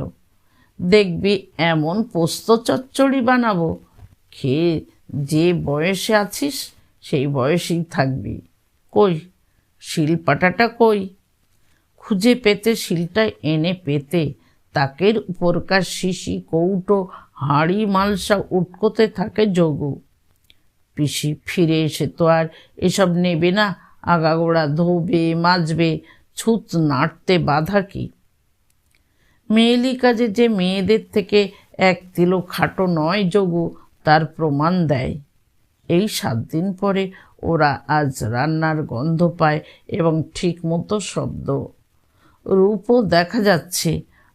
দেখবি এমন পোস্ত চচ্চড়ি বানাবো, খেয়ে যে বয়সে আছিস সেই বয়সেই থাকবি। কই শিলপাটাটা কই? খুঁজে পেতে শিলটা এনে পেতে তাকের উপরকার শিশি কৌটো হাঁড়ি মালসা উটকোতে থাকে যোগু। পিসি ফিরে এসে তো আর এসব নেবে না, আগাগোড়া ধোবে মাজবে, ছুঁচ নাড়তে বাধা কি? মেয়েলি কাজে যে মেয়েদের থেকে এক তিলও খাটো নয় যোগু, তার প্রমাণ দেয়। এই 7 দিন পরে ওরা আজ রান্নার গন্ধ পায় এবং ঠিক মতো শব্দ। রূপও দেখা যাচ্ছে।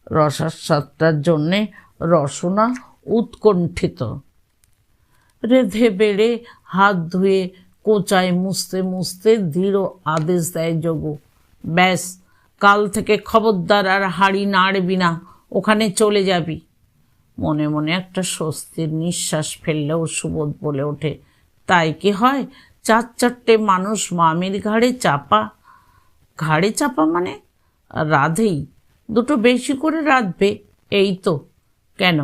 রসাস্বাদটার জন্যে রসনা উৎকণ্ঠিত। রেধে বেড়ে হাত ধুয়ে কোচায় মুছতে মুছতে দৃঢ় আদেশ দেয় যোগু, ব্যাস, কাল থেকে খবরদার আর হাঁড়ি নাড়বি না, ওখানে চলে যাবি। মনে মনে একটা স্বস্তির নিঃশ্বাস ফেললেও সুবোধ বলে ওঠে, তাই কি হয়? 4-4টে মানুষ মামির ঘাড়ে চাপা। ঘাড়ে চাপা মানে? রাধেই, দুটো বেশি করে রাঁধবে, এই তো। কেন,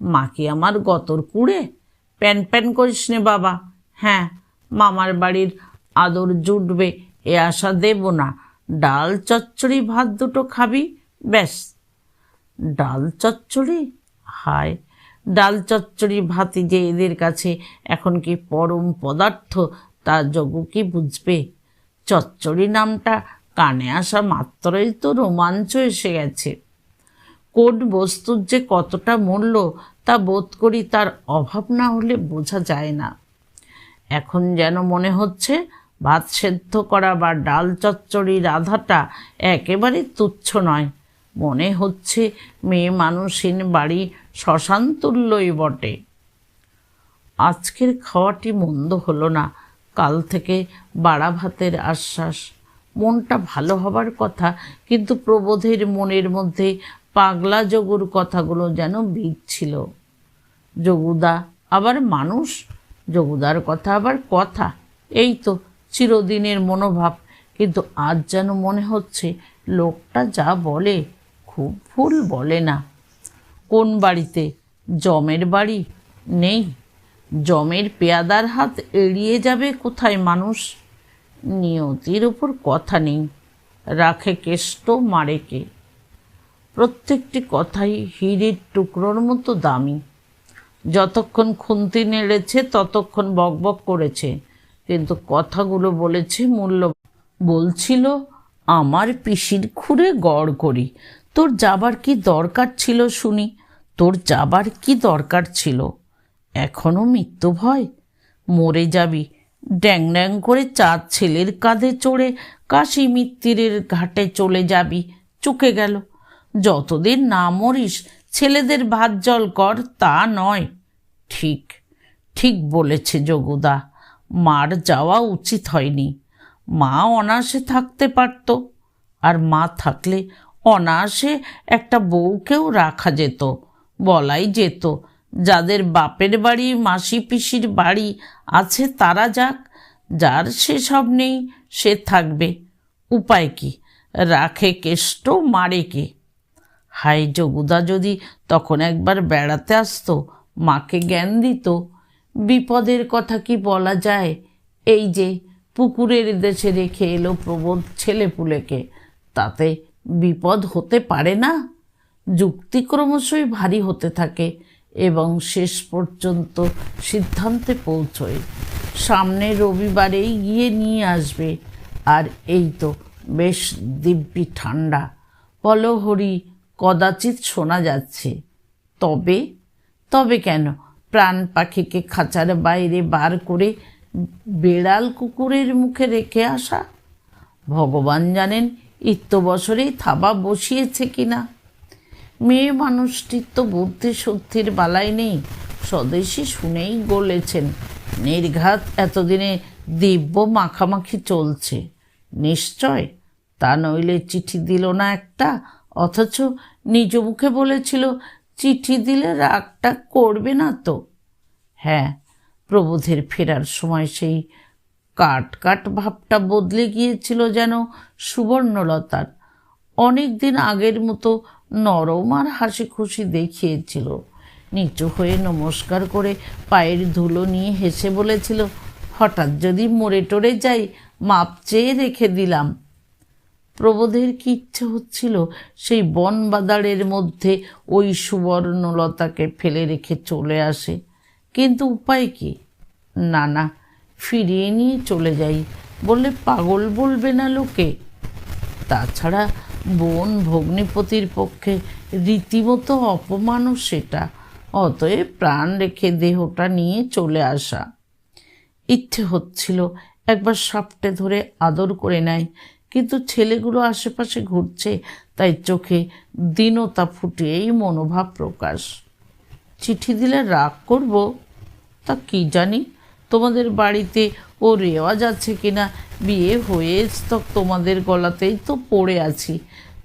মা কি আমার গতর কুড়ে? প্যান প্যান করিস নে বাবা। হ্যাঁ, মামার বাড়ির আদর জুটবে এ আশা দেব না। ডাল চচ্চড়ি ভাত দুটো খাবি, ব্যাস। ডাল চচ্চড়ি? হায়, ডাল চচ্চড়ি ভাতই যে এদের কাছে এখন কি পরম পদার্থ, তা যোগু কি বুঝবে? চচ্চড়ি নামটা কানে আসা মাত্রই তো রোমাঞ্চ এসে গেছে। কোন বস্তুর যে কতটা মূল্য তা বোধ করি তার অভাব না হলে বোঝা যায় না। এখন যেন মনে হচ্ছে ভাত সেদ্ধ করা বা ডাল চচ্চড়ি রাধাটা একেবারে তুচ্ছ নয়। মনে হচ্ছে মেয়ে মানুষহীন বাড়ি শ্মশান তুল্যই বটে। আজকের খাওয়াটি মন্দ হলো না। কাল থেকে বাড়া ভাতের আশ্বাস। মনটা ভালো হবার কথা, কিন্তু প্রবোধের মনের মধ্যে পাগলা যোগুর কথাগুলো যেন বিঁধছিল। যোগুদা আবার মানুষ, যোগুদার কথা আবার কথা, এই তো চিরদিনের মনোভাব। কিন্তু আজ যেন মনে হচ্ছে লোকটা যা বলে খুব ভুল বলে না। কোন বাড়িতে? জমের বাড়ি? নেই। জমের পেয়াদার হাত এড়িয়ে যাবে কোথায় মানুষ? নিয়তির ওপর কথা নেই, রাখে কেষ্ট মারে কে। প্রত্যেকটি কথাই হীরের টুকরোর মতো দামি। যতক্ষণ খুন্তি নেড়েছে ততক্ষণ বকবক করেছে, কিন্তু কথাগুলো বলেছে মূল্য। বলছিল, আমার পিসির খুঁড়ে গড় করি। তোর যাবার কি দরকার ছিল শুনি? তোর যাবার কি দরকার ছিল? এখনো মৃত্যু ভয়? মরে যাবি। ড্যাং ড্যাং করে 4 ছেলের কাঁধে চড়ে কাশী মিত্তিরের ঘাটে চলে যাবি, চুকে গেল। যতদিন না মরিস ছেলেদের ভাত জল কর, তা নয়। ঠিক ঠিক বলেছে যোগুদা। মার যাওয়া উচিত হয়নি। মা অনায়াসে থাকতে পারত, আর মা থাকলে অনায়াসে একটা বউকেও রাখা যেত। বলাই যেত, যাদের বাপের বাড়ি মাসি পিসির বাড়ি আছে তারা যাক, যার সেসব নেই সে থাকবে। উপায় কি? রাখে কেষ্ট, মারে কে? হাই যোগুদা যদি তখন একবার বেড়াতে আসতো, মাকে জ্ঞান দিত। বিপদের কথা কি বলা যায়? এই যে পুকুরের দেশে রেখে এলো প্রবোধ ছেলেপুলেকে, তাতে বিপদ হতে পারে না? যুক্তি ক্রমশই ভারী হতে থাকে এবং শেষ পর্যন্ত সিদ্ধান্তে পৌঁছয় সামনে রবিবারেই গিয়ে নিয়ে আসবে। আর এই তো বেশ দিব্যি ঠান্ডা, পলহরি কদাচিৎ শোনা যাচ্ছে। তবে তবে কেন? প্রাণ পাখিকে খাঁচার বাইরে বার করে বেড়াল কুকুরের মুখে রেখে আসা। ভগবান জানেন ইত্যবসরেই থাবা বসিয়েছে কিনা। মেয়ে মানুষটির তো বুদ্ধি শক্তির বালাই নেই, স্বদেশী শুনেই গলেছেন। নির্ঘাত এতদিনে দিব্য মাখামাখি চলছে নিশ্চয়। তা নইলে চিঠি দিল না একটা, অথচ নিজ মুখে বলেছিল চিঠি দিলে রাগটা করবে না তো। হ্যাঁ, প্রবোধের ফেরার সময় সেই কাট কাট ভাবটা বদলে গিয়েছিল যেন সুবর্ণলতার। অনেক দিন আগের মতো নরম আর হাসি খুশি দেখিয়েছিল। নিচু হয়ে নমস্কার করে পায়ের ধুলো নিয়ে হেসে বলেছিল, হঠাৎ যদি মরে টরে যাই মাপ চেয়ে রেখে দিলাম। প্রবোধের কি ইচ্ছে হচ্ছিল সেই বন বাদাড়ের মধ্যে ওই সুবর্ণলতাকে ফেলে রেখে চলে আসে, কিন্তু উপায় কি? না না, ফিরিয়ে নিয়ে চলে যাই বললে পাগল বলবে না লোকে? তাছাড়া বোন ভগ্নিপতির পক্ষে রীতিমতো অপমানও সেটা। অতএব প্রাণ রেখে দেহটা নিয়ে চলে আসা। ইচ্ছে হচ্ছিল একবার সাপটে ধরে আদর করে নেয়, কিন্তু ছেলেগুলো আশেপাশে ঘুরছে, তাই চোখে দীনতা ফুটিয়েই মনোভাব প্রকাশ। চিঠি দিলে রাগ করব তা কি জানি। তোমাদের বাড়িতে ও রেওয়াজ আছে কিনা, বিয়ে হয়ে তো তোমাদের গলাতেই তো পড়ে আছি।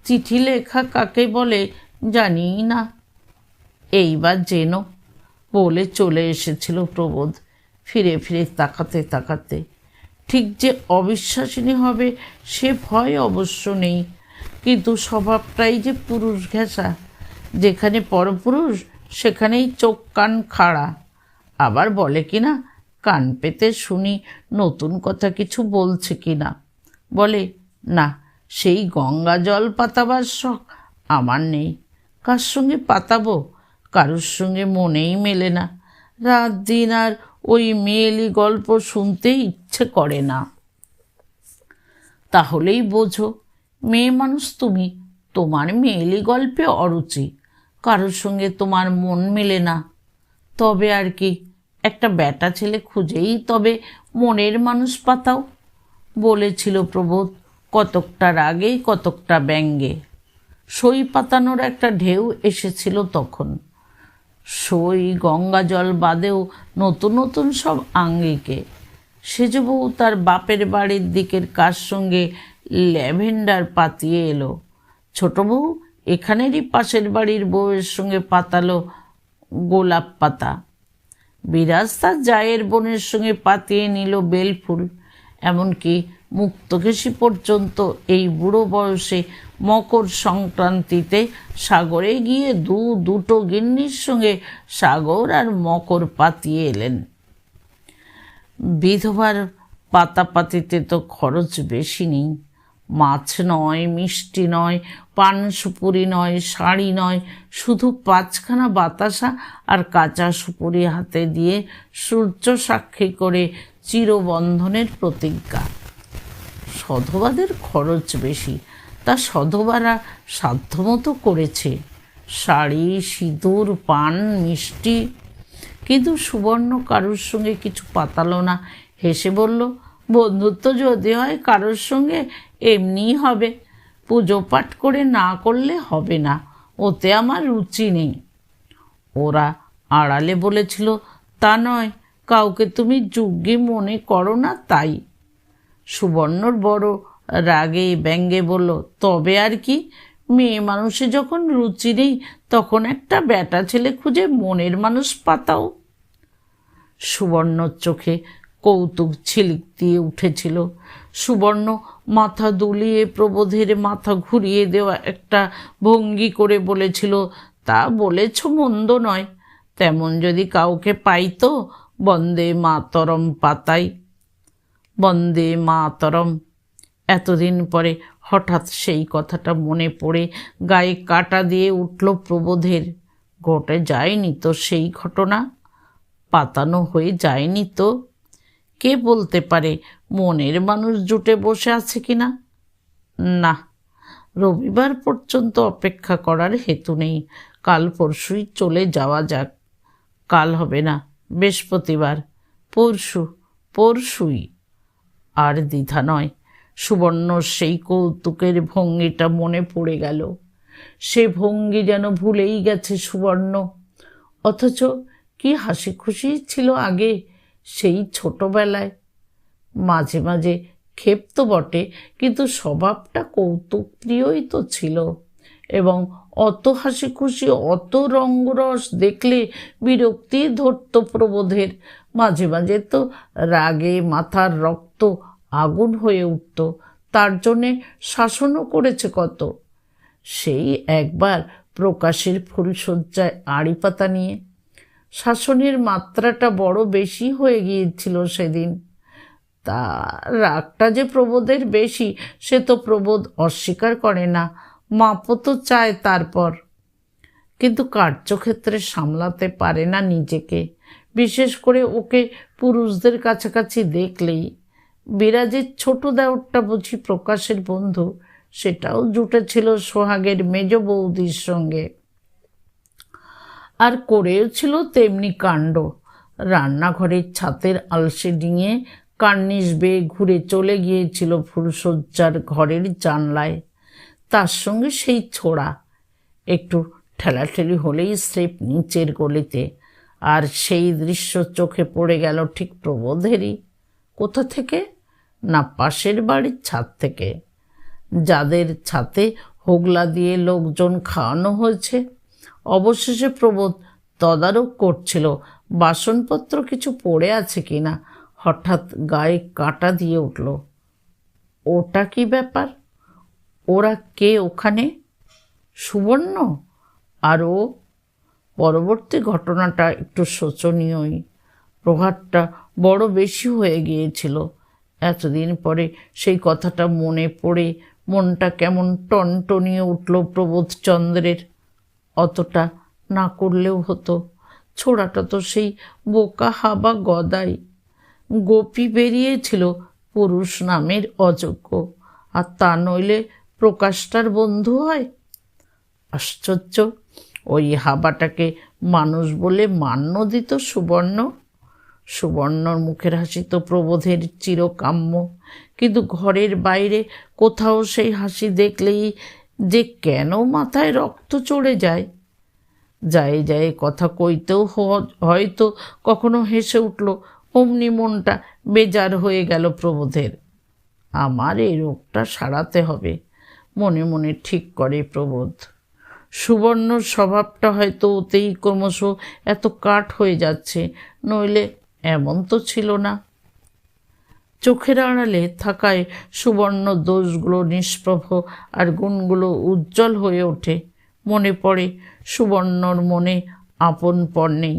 চিঠি লেখা কাকে বলে জানি না। এইবার যেন বলে চলে এসেছিল প্রবোধ, ফিরে ফিরে তাকাতে তাকাতে। ঠিক যে অবিশ্বাসিনী হবে সে ভয় অবশ্য নেই, কিন্তু স্বভাবটাই যে পুরুষ ঘেঁষা। যেখানে পরপুরুষ সেখানেই চোখ কান খাড়া। আবার বলে কিনা কান পেতে শুনি নতুন কথা কিছু বলছে কিনা। বলে না, সেই গঙ্গা জল পাতাবার শখ আমার নেই। কার সঙ্গে পাতাবো? কারোর সঙ্গে মনেই মেলে না। রাত দিন আর ওই মেয়েলি গল্প শুনতে ইচ্ছে করে না। তাহলেই বোঝো, মেয়ে মানুষ তুমি, তোমার মেয়েলি গল্পে অরুচি, কারোর সঙ্গে তোমার মন মেলে না। তবে আর কি, একটা বেটা ছেলে খুঁজেই তবে মনের মানুষ পাতাও, বলেছিল প্রবোধ, কতকটা রাগে কতকটা ব্যঙ্গে। সই পাতানোর একটা ঢেউ এসেছিল তখন। সই গঙ্গা জল বাদেও নতুন নতুন সব আঙ্গিকে। সেজবউ তার বাপের বাড়ির দিকের কার সঙ্গে ল্যাভেন্ডার পাতিয়ে এলো। ছোট বউ এখানেরই পাশের বাড়ির বউয়ের সঙ্গে পাতালো গোলাপ পাতা। বিরাজ তার জায়ের বোনের সঙ্গে পাতিয়ে নিল বেলফুল। এমনকি মুক্তকেশী পর্যন্ত এই বুড়ো বয়সে মকর সংক্রান্তিতে সাগরে গিয়ে দুটো গিন্নির সঙ্গে সাগর আর মকর পাতিয়ে এলেন। বিধবার পাতাপাতিতে তো খরচ বেশি নেই। মাছ নয়, মিষ্টি নয়, পান সুপুরি নয়, শাড়ি নয়, শুধু 5খানা বাতাসা আর কাঁচা সুপুরি হাতে দিয়ে সূর্য সাক্ষী করে চিরবন্ধনের প্রতিজ্ঞা। সধবাদের খরচ বেশি, তা সধবারা সাধ্যমতো করেছে। শাড়ি, সিঁদুর, পান, মিষ্টি। কিন্তু সুবর্ণ কারোর সঙ্গে কিছু পাতালো না। হেসে বলল, বন্ধুত্ব যদি হয় কারোর সঙ্গে এমনিই হবে, পুজো পাঠ করে না করলে হবে না, ওতে আমার রুচি নেই। ওরা আড়ালে বলেছিল তা নয়, কাউকে তুমি যোগ্যী মনে করো না তাই। সুবর্ণর বড় রাগে ব্যঙ্গে বলল, তবে আর কি, মেয়ে মানুষে যখন রুচি নেই তখন একটা বেটা ছেলে খুঁজে মনের মানুষ পাতাও। সুবর্ণর চোখে কৌতুক ঝিলিক দিয়ে উঠেছিল। সুবর্ণ মাথা দুলিয়ে প্রবোধের মাথা ঘুরিয়ে দেওয়া একটা ভঙ্গি করে বলেছিল, তা বলেছ মন্দ নয়, তেমন যদি কাউকে পাইতো বন্দে মাতরম পাতাই। বন্দে মাতরম। এতদিন পরে হঠাৎ সেই কথাটা মনে পড়ে গায়ে কাঁটা দিয়ে উঠল প্রবোধের। ঘটে যায়নি তো সেই ঘটনা? পাতানো হয়ে যায়নি তো? কে বলতে পারে মনের মানুষ জুটে বসে আছে কিনা? না, রবিবার পর্যন্ত অপেক্ষা করার হেতু নেই। কাল পরশুই চলে যাওয়া যাক। কাল হবে না, বৃহস্পতিবার, পরশুই। আর দ্বিধা নয়। সুবর্ণর সেই কৌতুকের ভঙ্গিটা মনে পড়ে গেল। সে ভঙ্গি যেন ভুলেই গেছে সুবর্ণ। অথচ কি হাসি খুশি ছিল আগে, সেই ছোটবেলায়। মাঝে মাঝে ক্ষেপ তো বটে, কিন্তু স্বভাবটা কৌতুক প্রিয়ই তো ছিল। এবং অত হাসি খুশি, অত রঙ্গরস দেখলে বিরক্তি ধরত প্রবোধের। মাঝে মাঝে তো রাগে মাথার রক্ত আগুন হয়ে উঠত। তার জন্যে শাসনও করেছে কত। সেই একবার প্রকাশের ফুলশয্যায় আড়ি পাতা নিয়ে শাসনের মাত্রাটা বড় বেশি হয়ে গিয়েছিল সেদিন। তা রাগটা যে প্রবোধের বেশি সে তো প্রবোধ অস্বীকার করে না, মাপও তো চায় তারপর। কিন্তু কার্যক্ষেত্রে সামলাতে পারে না নিজেকে, বিশেষ করে ওকে পুরুষদের কাছাকাছি দেখলেই। বিরাজের ছোট দেওরটা বুঝি প্রকাশের বন্ধু, সেটাও জুটেছিল সোহাগের মেজ বৌদির সঙ্গে। আর করেও ছিল তেমনি কাণ্ড। রান্নাঘরের ছাতের আলসে ডিঙিয়ে কার্নিশ বেয়ে ঘুরে চলে গিয়েছিল ফুলশয্যার ঘরের জানলায়। তার সঙ্গে সেই ছোড়া। একটু ঠেলাঠেলি হলেই স্রেফ নিচের গলিতে। আর সেই দৃশ্য চোখে পড়ে গেল ঠিক প্রবোধেরই। কোথা থেকে? না, পাশের বাড়ির ছাদ থেকে। যাদের ছাতে হোগলা দিয়ে লোকজন খাওয়ানো হয়েছে। অবশেষে প্রবোধ তদারক করছিল বাসনপত্র কিছু পড়ে আছে কিনা। হঠাৎ গায়ে কাঁটা দিয়ে উঠল। ওটা কি ব্যাপার? ওরা কে ওখানে? সুবর্ণ আর ও? পরবর্তী ঘটনাটা একটু শোচনীয়ই। প্রহারটা বড় বেশি হয়ে গিয়েছিল। এতদিন পরে সেই কথাটা মনে পড়ে মনটা কেমন টনটনিয়ে উঠল প্রবোধচন্দ্রের। অতটা না করলেও হতো। ছোড়াটা তো সেই বোকা হাবা গদাই। গোপী বেরিয়েছিল পুরুষ নামের অযোগ্য, আর তা নইলে প্রকাশটার বন্ধু হয়? আশ্চর্য! ওই হাবাটাকে মানুষ বলে মান্য দিত সুবর্ণ। সুবর্ণর মুখের হাসি তো প্রবোধের চিরকাম্য, কিন্তু ঘরের বাইরে কোথাও সেই হাসি দেখলেই যে কেন মাথায় রক্ত চড়ে যায়। যায় যায় কথা কইতেও হয়তো কখনো হেসে উঠল, অমনি মনটা বেজার হয়ে গেল প্রবোধের। আমার এই রোগটা সারাতে হবে, মনে মনে ঠিক করে প্রবোধ। সুবর্ণর স্বভাবটা হয়তো ওতেই ক্রমশ এত কাঠ হয়ে যাচ্ছে, নইলে এমন তো ছিল না। চোখের আড়ালে থাকায় সুবর্ণ দোষগুলো নিষ্প্রভ আর গুণগুলো উজ্জ্বল হয়ে ওঠে। মনে পড়ে সুবর্ণর মনে আপন পর নেই।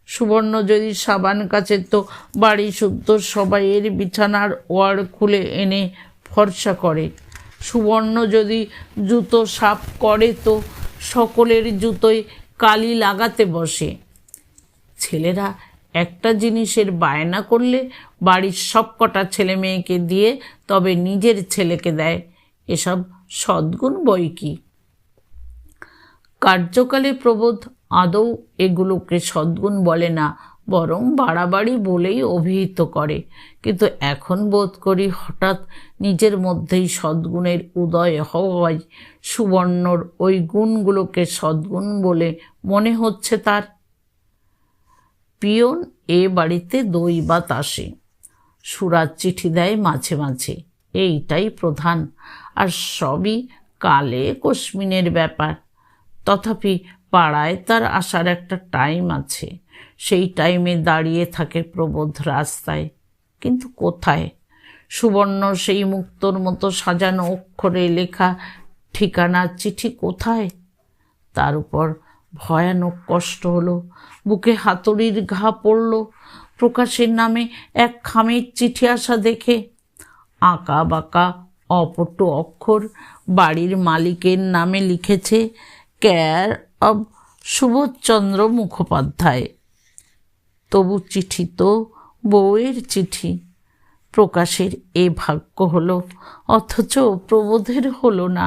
সুবর্ণ যদি সাবান কাচে তো বাড়ি শুদ্ধ সবাইয়ের বিছানার ওয়ার খুলে এনে ফর্সা করে। সুবর্ণ যদি জুতো সাফ করে তো সকলের জুতোয় কালি লাগাতে বসে। ছেলেরা একটা জিনিসের বায়না করলে বাড়ির সব কটা ছেলে মেয়েকে দিয়ে তবে নিজের ছেলেকে দেয়। এসব সদ্গুণ বই কি? কার্যকালে প্রবোধ আদৌ এগুলোকে সদ্গুণ বলে না, বরং বাড়াবাড়ি বলেই অভিহিত করে। কিন্তু এখন বোধ করি হঠাৎ নিজের মধ্যেই সদ্গুণের উদয় হওয়ায় সুবর্ণর ওই গুণগুলোকে সদ্গুণ বলে মনে হচ্ছে তার। পিয়ন এ বাড়িতে দৈবাত আসে, সুরাজ চিঠি দেয় মাঝে মাঝে, এইটাই প্রধান। আর সবই কালে কসমিনের ব্যাপার। তথাপি পাড়ায় তার আসার একটা টাইম আছে, সেই টাইমে দাঁড়িয়ে থাকে প্রবোধ রাস্তায়। কিন্তু কোথায়? সুবর্ণ সেই মুক্তোর মতো সাজানো অক্ষরে লেখা ঠিকানার চিঠি কোথায়? তার উপর ভয়ানক কষ্ট হলো, বুকে হাতুড়ির ঘা পড়ল প্রকাশের নামে এক খামের চিঠি আসা দেখে। আঁকা বাঁকা অপটু অক্ষর, বাড়ির মালিকের নামে লিখেছে কেয়ার অব সুবোধচন্দ্র মুখোপাধ্যায়। তবু চিঠি তো বউয়ের চিঠি। প্রকাশের এ ভাগ্য হলো, অথচ প্রবোধের হলো না।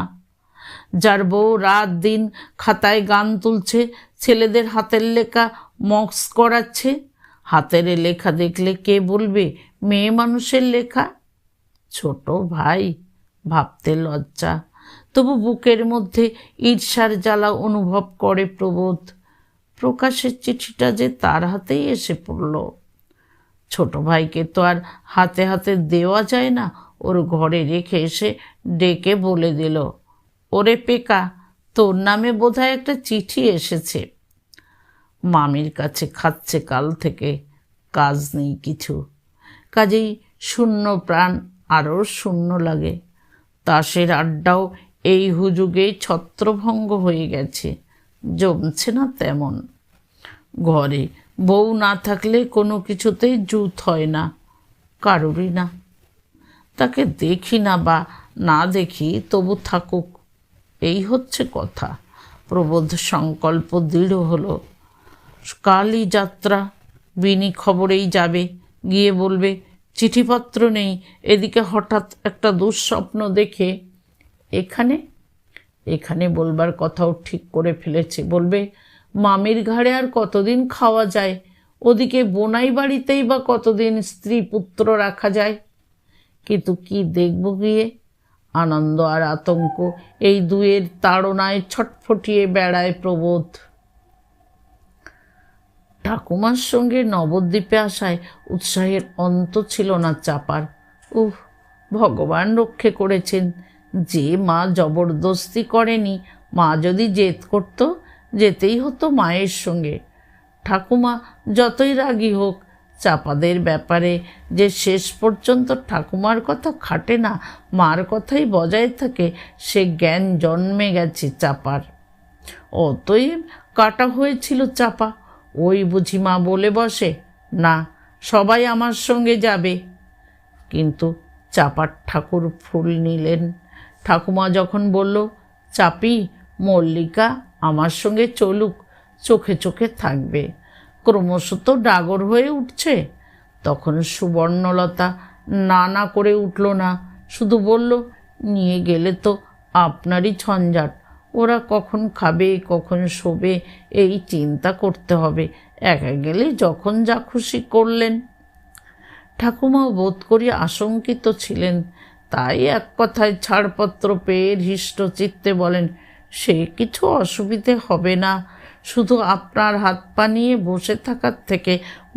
যার বউ রাত দিন খাতায় গান তুলছে, ছেলেদের হাতের লেখা মক্স করাচ্ছে, হাতের লেখা দেখলে কে বলবে মেয়ে মানুষের লেখা? ছোট ভাই, ভাবতে লজ্জা। তবু বুকের মধ্যে ঈর্ষার জ্বালা অনুভব করে প্রবোধ। প্রকাশের চিঠিটা যে তার হাতেই এসে পড়ল। ছোট ভাইকে তো আর হাতে হাতে দেওয়া যায় না। ওর ঘরে রেখে এসে ডেকে বলে দিল, ওরে পেকা, তোর নামে বোধহয় একটা চিঠি এসেছে। মামির কাছে খাচ্ছে কাল থেকে, কাজ নেই কিছু, কাজেই শূন্য প্রাণ আরও শূন্য লাগে। তাসের আড্ডাও এই হুজুগে ছত্রভঙ্গ হয়ে গেছে, জমছে না তেমন। ঘরে বউ না থাকলে কোনো কিছুতেই জুত হয় না, কারুরই না। তাকে দেখি না বা না দেখি, তবু থাকুক, এই হচ্ছে কথা। প্রবোধ সংকল্প দৃঢ় হলো। কালই যাত্রা, বিনি খবরেই যাবে, গিয়ে বলবে চিঠিপত্র নেই। এদিকে হঠাৎ একটা দুঃস্বপ্ন দেখে এখানে এখানে বলবার কথাও ঠিক করে ফেলেছে। বলবে মামির ঘাড়ে আর কতদিন খাওয়া যায়, ওদিকে বোনাই বাড়িতেই বা কতদিন স্ত্রী পুত্র রাখা যায়। কিন্তু কি দেখব গিয়ে? আনন্দ আর আতঙ্ক এই দুয়ের তাড়নায় ছটফটিয়ে বেড়ায় প্রবোধ। ঠাকুমার সঙ্গে নবদ্বীপে আসায় উৎসাহের অন্ত ছিল না চাপার। ভগবান রক্ষে করেছেন, যে মা জবরদস্তি করেনি। মা যদি জেদ করত, যেতেই হতো মায়ের সঙ্গে। ঠাকুমা যতই রাগী হোক, চাপাদের ব্যাপারে যে শেষ পর্যন্ত ঠাকুমার কথা খাটে না, মার কথাই বজায় থাকে, সে জ্ঞান জন্মে গেছে চাপার। অতএব কাটা হয়েছিল চাপা। ওই বুঝি মা বলে বসে, না সবাই আমার সঙ্গে যাবে। কিন্তু চাপার ঠাকুর ফুল নিলেন। ঠাকুমা যখন বলল, চাপি, মল্লিকা আমার সঙ্গে চলুক, চোখে চোখে থাকবে, ক্রমশ তো ডাগর হয়ে উঠছে, তখন সুবর্ণলতা না না করে উঠল না, শুধু বলল, নিয়ে গেলে তো আপনারই ঝঞ্ঝাট, ওরা কখন খাবে কখন শোবে এই চিন্তা করতে হবে, একা গেলে যখন যা খুশি করলেন। ঠাকুমাও বোধ করি আশঙ্কিত ছিলেন, তাই এক কথায় ছাড়পত্র পেয়ে হৃষ্ট চিত্তে বলেন, সে কিছু অসুবিধে হবে না, শুধু আপনার হাত পা নিয়ে বসে থাকার থেকে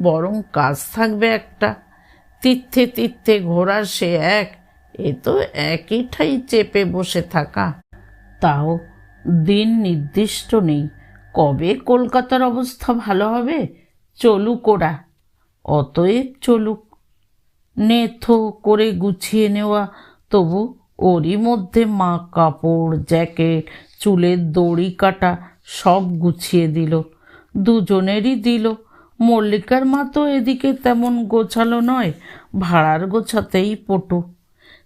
বরং কাজ থাকবে একটা। তীর্থে তীর্থে ঘোরা সে এক, এ তো একই ঠাই চেপে বসে থাকা। তাও দিন নির্দিষ্ট নেই, কবে কলকাতার অবস্থা ভালো হবে। চলুক ওরা, অতএব চলুক। নেথো করে গুছিয়ে নেওয়া, তবু ওরই মধ্যে মা কাপড়, জ্যাকেট, চুলের দড়ি কাটা সব গুছিয়ে দিল, দুজনেরই দিল। মল্লিকার মা তো এদিকে তেমন গোছালো নয়, ভাড়ার গোছাতেই পটু।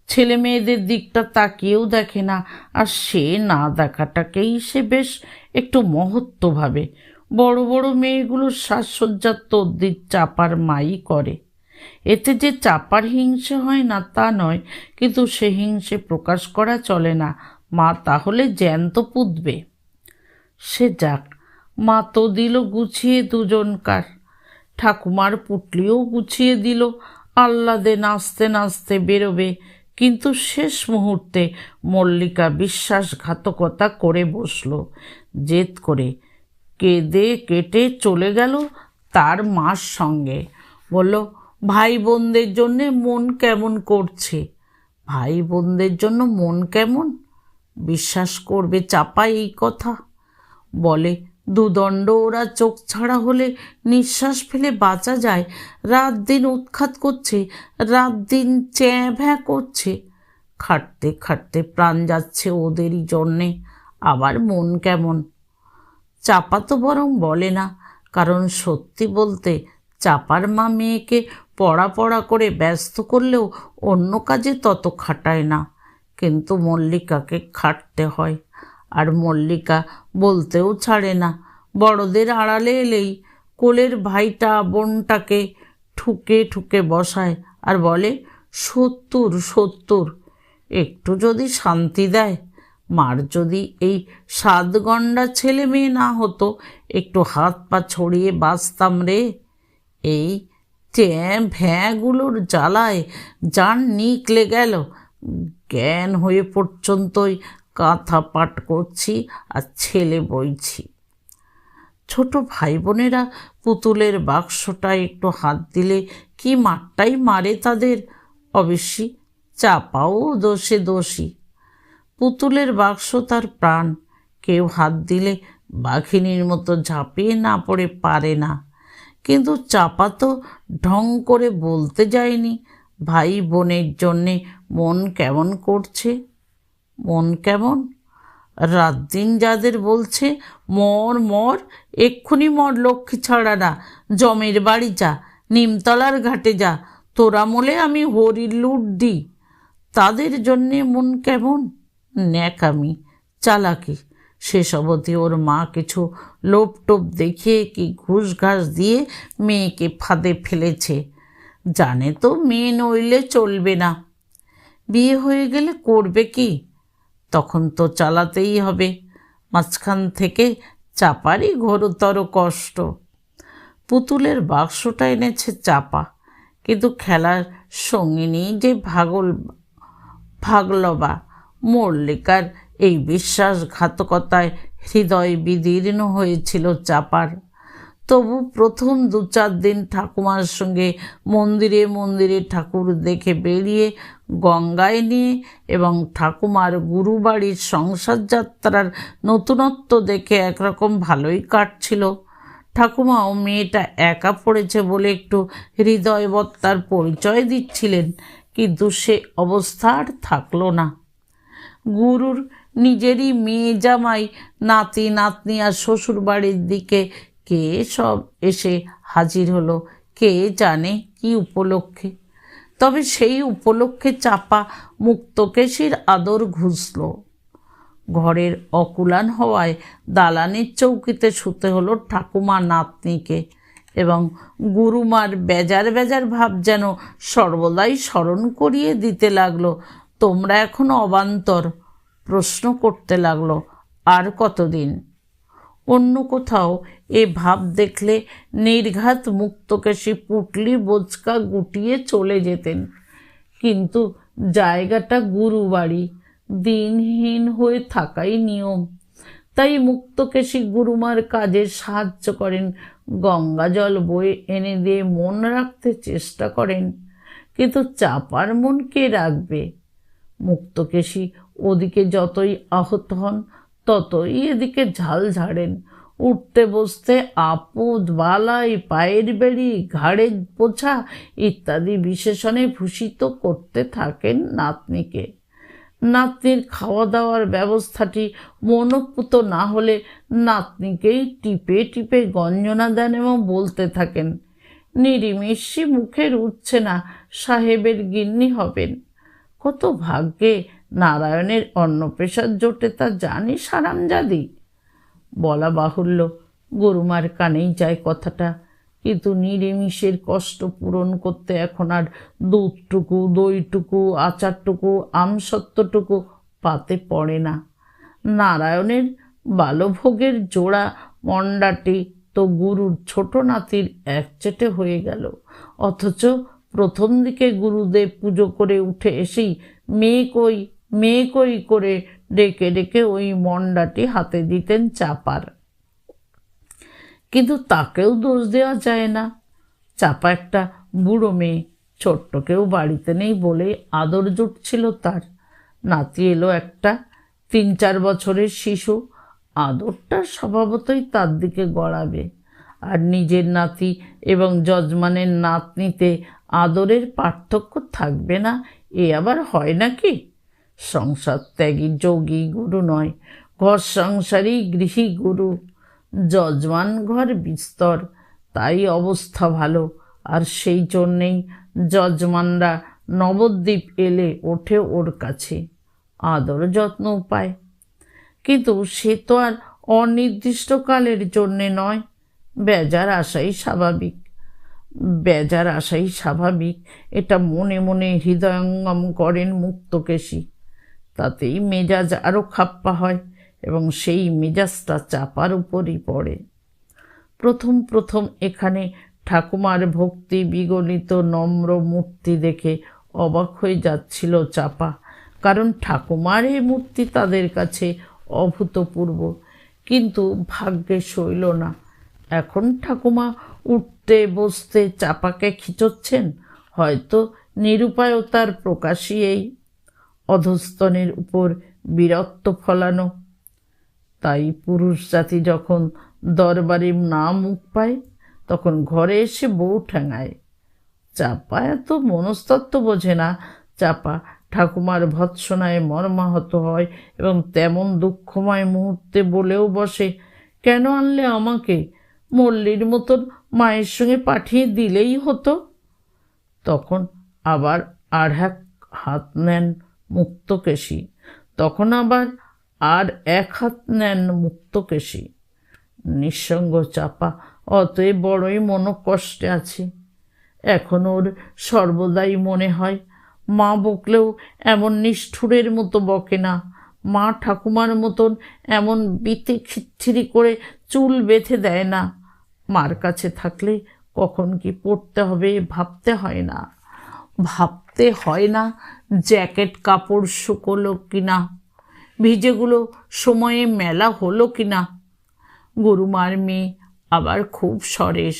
ছেলে মেয়েদের দিকটা তাকিয়েও দেখে না, আর সে না দেখাটাকেই সে বেশ একটু মহত্ব ভাবে। বড় বড় মেয়েগুলোর সাজসজ্জার তদ্দির চাপার মাই করে। এতে যে চাপার হিংসে হয় না তা নয়, কিন্তু সে হিংসে প্রকাশ করা চলে না, মা তাহলে জ্যান্ত পুঁতবে। সে যাক, মা তো দিল গুছিয়ে দুজনকার। ঠাকুমার পুটলিও গুছিয়ে দিল, আহ্লাদে নাচতে নাচতে বেরোবে। কিন্তু শেষ মুহূর্তে মল্লিকা বিশ্বাসঘাতকতা করে বসল, জেদ করে কেঁদে কেটে চলে গেল। তার মার সঙ্গে। বলল, ভাই বোনদের জন্যে মন কেমন করছে। ভাই বোনদের জন্য মন কেমন? বিশ্বাস করবে চাপা এই কথা? বলে, দুদণ্ড ওরা চোখ ছাড়া হলে নিঃশ্বাস ফেলে বাঁচা যায়। রাত দিন উৎখাত করছে, রাত দিন চ্যাঁ ভ্যাঁ করছে। খাটতে খাটতে প্রাণ যাচ্ছে ওদেরই জন্যে, আবার মন কেমন? চাপা তো বরং বলে না, কারণ সত্যি বলতে চাপার মা মেয়েকে পড়া করে ব্যস্ত করলেও অন্য কাজে তত খাটায় না। কিন্তু মল্লিকাকে খাটতে হয়, আর মল্লিকা বলতেও ছাড়ে না। বড়দের আড়ালে এলেই কোলের ভাইটা বোনটাকে ঠুকে ঠুকে বসায় আর বলে, 70 একটু যদি শান্তি দেয়। মার যদি এই 7 গন্ডা ছেলে মেয়ে না হতো, একটু হাত পা ছড়িয়ে বাঁচতাম রে। এই ট্যাঁ ভ্যাঁগুলোর জ্বালায় যান নিকলে গেল। জ্ঞান হয়ে পর্যন্তই কাঁথা পাট করছি আর ছেলে বইছি। ছোট ভাই বোনেরা পুতুলের বাক্সটা একটু হাত দিলে কি মারটাই মারে তাদের। অবশ্যই চাপাও দোষে দোষী। পুতুলের বাক্স তার প্রাণ, কেউ হাত দিলে বাঘিনীর মতো ঝাঁপিয়ে না পড়ে পারে না। কিন্তু চাপা তো ঢং করে বলতে যায়নি ভাই বোনের জন্যে মন কেমন করছে। মন কেমন? রাত দিন যাদের বলছে, মর মর, এক্ষুনি মর লক্ষ্মী ছাড়া না, জমের বাড়ি যা, নিমতলার ঘাটে যা, তোরা মলে আমি হরির লুট দিই, তাদের জন্যে মন কেমন? ন্যাকামি, চালাকি। শেষ অবধি ওর মা কিছু লোভ টোপ দেখিয়ে কি ঘুষ ঘাস দিয়ে মেয়েকে ফাঁদে ফেলেছে। জানে তো মেয়ে নইলে চলবে না। বিয়ে হয়ে গেলে করবে কি? তখন তো চালাতেই হবে। মাঝখান থেকে চাপারই ঘোরতর কষ্ট। পুতুলের বাক্সটা এনেছে চাপা, কিন্তু খেলার সঙ্গিনী যে ভাগলবা। মল্লিকার এই বিশ্বাসঘাতকতায় হৃদয় বিদীর্ণ হয়েছিল চাপার। তবু প্রথম 2-4 দিন ঠাকুমার সঙ্গে মন্দিরে ঠাকুর দেখে বেরিয়ে গঙ্গায় নিয়ে এবং ঠাকুমার গুরুবাড়ির সংসার যাত্রার নতুনত্ব দেখে একরকম ভালোই কাটছিল। ঠাকুমাও মেয়েটা একা পড়েছে বলে একটু হৃদয়বত্তার পরিচয় দিচ্ছিলেন, কিন্তু সে অবস্থা আর থাকলো না। গুরুর নিজেরই মেয়ে জামাই, নাতি নাতনি আর শ্বশুর বাড়ির দিকে কে সব এসে হাজির হলো, কে জানে কি উপলক্ষে। তবে সেই উপলক্ষে চাপা মুক্তকেশীর আদর ঘুষল। ঘরের অকুলান হওয়ায় দালানের চৌকিতে শুতে হলো ঠাকুমা নাতনিকে, এবং গুরুমার বেজার বেজার ভাব যেন সর্বদাই স্মরণ করিয়ে দিতে লাগলো, তোমরা এখনো অবান্তর। প্রশ্ন করতে লাগলো, আর কতদিন? অন্য কোথাও এ ভাব দেখলে নির্ঘাত মুক্তকেশী পুটলি বোচকা গুটিয়ে চলে যেতেন, কিন্তু জায়গাটা গুরুবাড়ি, দিনহীন হয়ে থাকাই নিয়ম। তাই মুক্তকেশী গুরুমার কাজে সাহায্য করেন, গঙ্গা জল বয়ে এনে দিয়ে মন রাখতে চেষ্টা করেন। কিন্তু চাপার মন কে রাখবে? মুক্তকেশী ওদিকে যতই আহত হন, ততই এদিকে ঝাল ঝাড়েন। উঠতে বসতে আপদ বালাই, পায়ের বেড়ি, ঘাড়ের পোছা ইত্যাদি বিশেষণে ভূষিত করতে থাকেন নাতনিকে। নাতনির খাওয়া দাওয়ার ব্যবস্থাটি মনোপুত না হলে নাতনিকেই টিপে টিপে গঞ্জনা দেন এবং বলতে থাকেন, নিরিমিষি মুখে রুচ্ছে না, সাহেবের গিন্নি হবেন। কত ভাগ্যে নারায়ণের অন্নপ্রেশাদ জোটে তা জানিস হারামজাদি? বলা বাহুল্য, গুরুমার কানেই যায় কথাটা, কিন্তু নিরিমিষের কষ্ট পূরণ করতে এখন আর দুধটুকু, দইটুকু, আচারটুকু, আমসত্ত্বটুকু পাতে পড়ে না। নারায়ণের বালভোগের জোড়া মণ্ডাটি তো গুরুর ছোট নাতির একচেটে হয়ে গেল, অথচ প্রথম দিকে গুরুদেব পুজো করে উঠে এসেই মেয়ে কই করে ডেকে ডেকে ওই মণ্ডাটি হাতে দিতেন চাপার। কিন্তু তাকেও দোষ দেওয়া যায় না। চাপা একটা বুড়ো মেয়ে, ছোট্ট কেউ বাড়িতে নেই বলে আদর জুটছিল তার। নাতি এলো একটা 3-4 বছরের শিশু, আদরটা স্বভাবতই তার দিকে গড়াবে। আর নিজের নাতি এবং যজমানের নাতনিতে আদরের পার্থক্য থাকবে না, এ আবার হয় নাকি? সংসার ত্যাগী যোগী গুরু নয়, ঘর সংসারী গৃহী গুরু। যজমান ঘর বিস্তর, তাই অবস্থা ভালো। আর সেই জন্যেই যজমানরা নবদ্বীপ এলে ওঠে ওর কাছে, আদর যত্ন পায়। কিন্তু সে তো আর অনির্দিষ্টকালের জন্যে নয়। বেজার আসাই স্বাভাবিক, বেজার আসাই স্বাভাবিক, এটা মনে মনে হৃদয়ঙ্গম করেন মুক্তকেশী। তাতেই মেজাজ আরও খাপ্পা হয় এবং সেই মেজাজটা চাপার উপরই পড়ে। প্রথম প্রথম এখানে ঠাকুমার ভক্তি বিগলিত নম্র মূর্তি দেখে অবাক হয়ে যাচ্ছিল চাপা, কারণ ঠাকুমার এই মূর্তি তাদের কাছে অভূতপূর্ব। কিন্তু ভাগ্যে সইল না। এখন ঠাকুমা উঠতে বসতে চাপাকে খিচোচ্ছেন, হয়তো নিরুপায়তার প্রকাশই এই, অধস্তনের উপর বীরত্ব ফলানো। তাই পুরুষ জাতি যখন দরবারে না মুখ পায়, তখন ঘরে এসে বউ ঠ্যাঙায়। চাপা এত মনস্তত্ত্ব বোঝে না। চাপা ঠাকুমার ভৎসনায় মর্মাহত হয় এবং তেমন দুঃখময় মুহূর্তে বলেও বসে, কেন আনলে আমাকে? মল্লির মতন মায়ের সঙ্গে পাঠিয়ে দিলেই হতো। তখন আবার আর এক হাত নেন মুক্তকেশী, তখন আবার আর এক হাত নেন মুক্তকেশী। নিঃসঙ্গ চাপা অতএব বড়ই মনোকষ্টে আছে। এখন ওর সর্বদাই মনে হয়, মা বকলেও এমন নিষ্ঠুরের মতো বকে না, মা ঠাকুমার মতন এমন বিতে খিচ্ছিরি করে চুল বেঁধে দেয় না। মার কাছে থাকলে কখন কি পড়তে হবে ভাবতে হয় না, ভাবতে হয় না জ্যাকেট কাপড় শুকোলো কিনা, ভিজেগুলো সময়ে মেলা হলো কিনা। গুরুমার মেয়ে আবার খুব সরেস।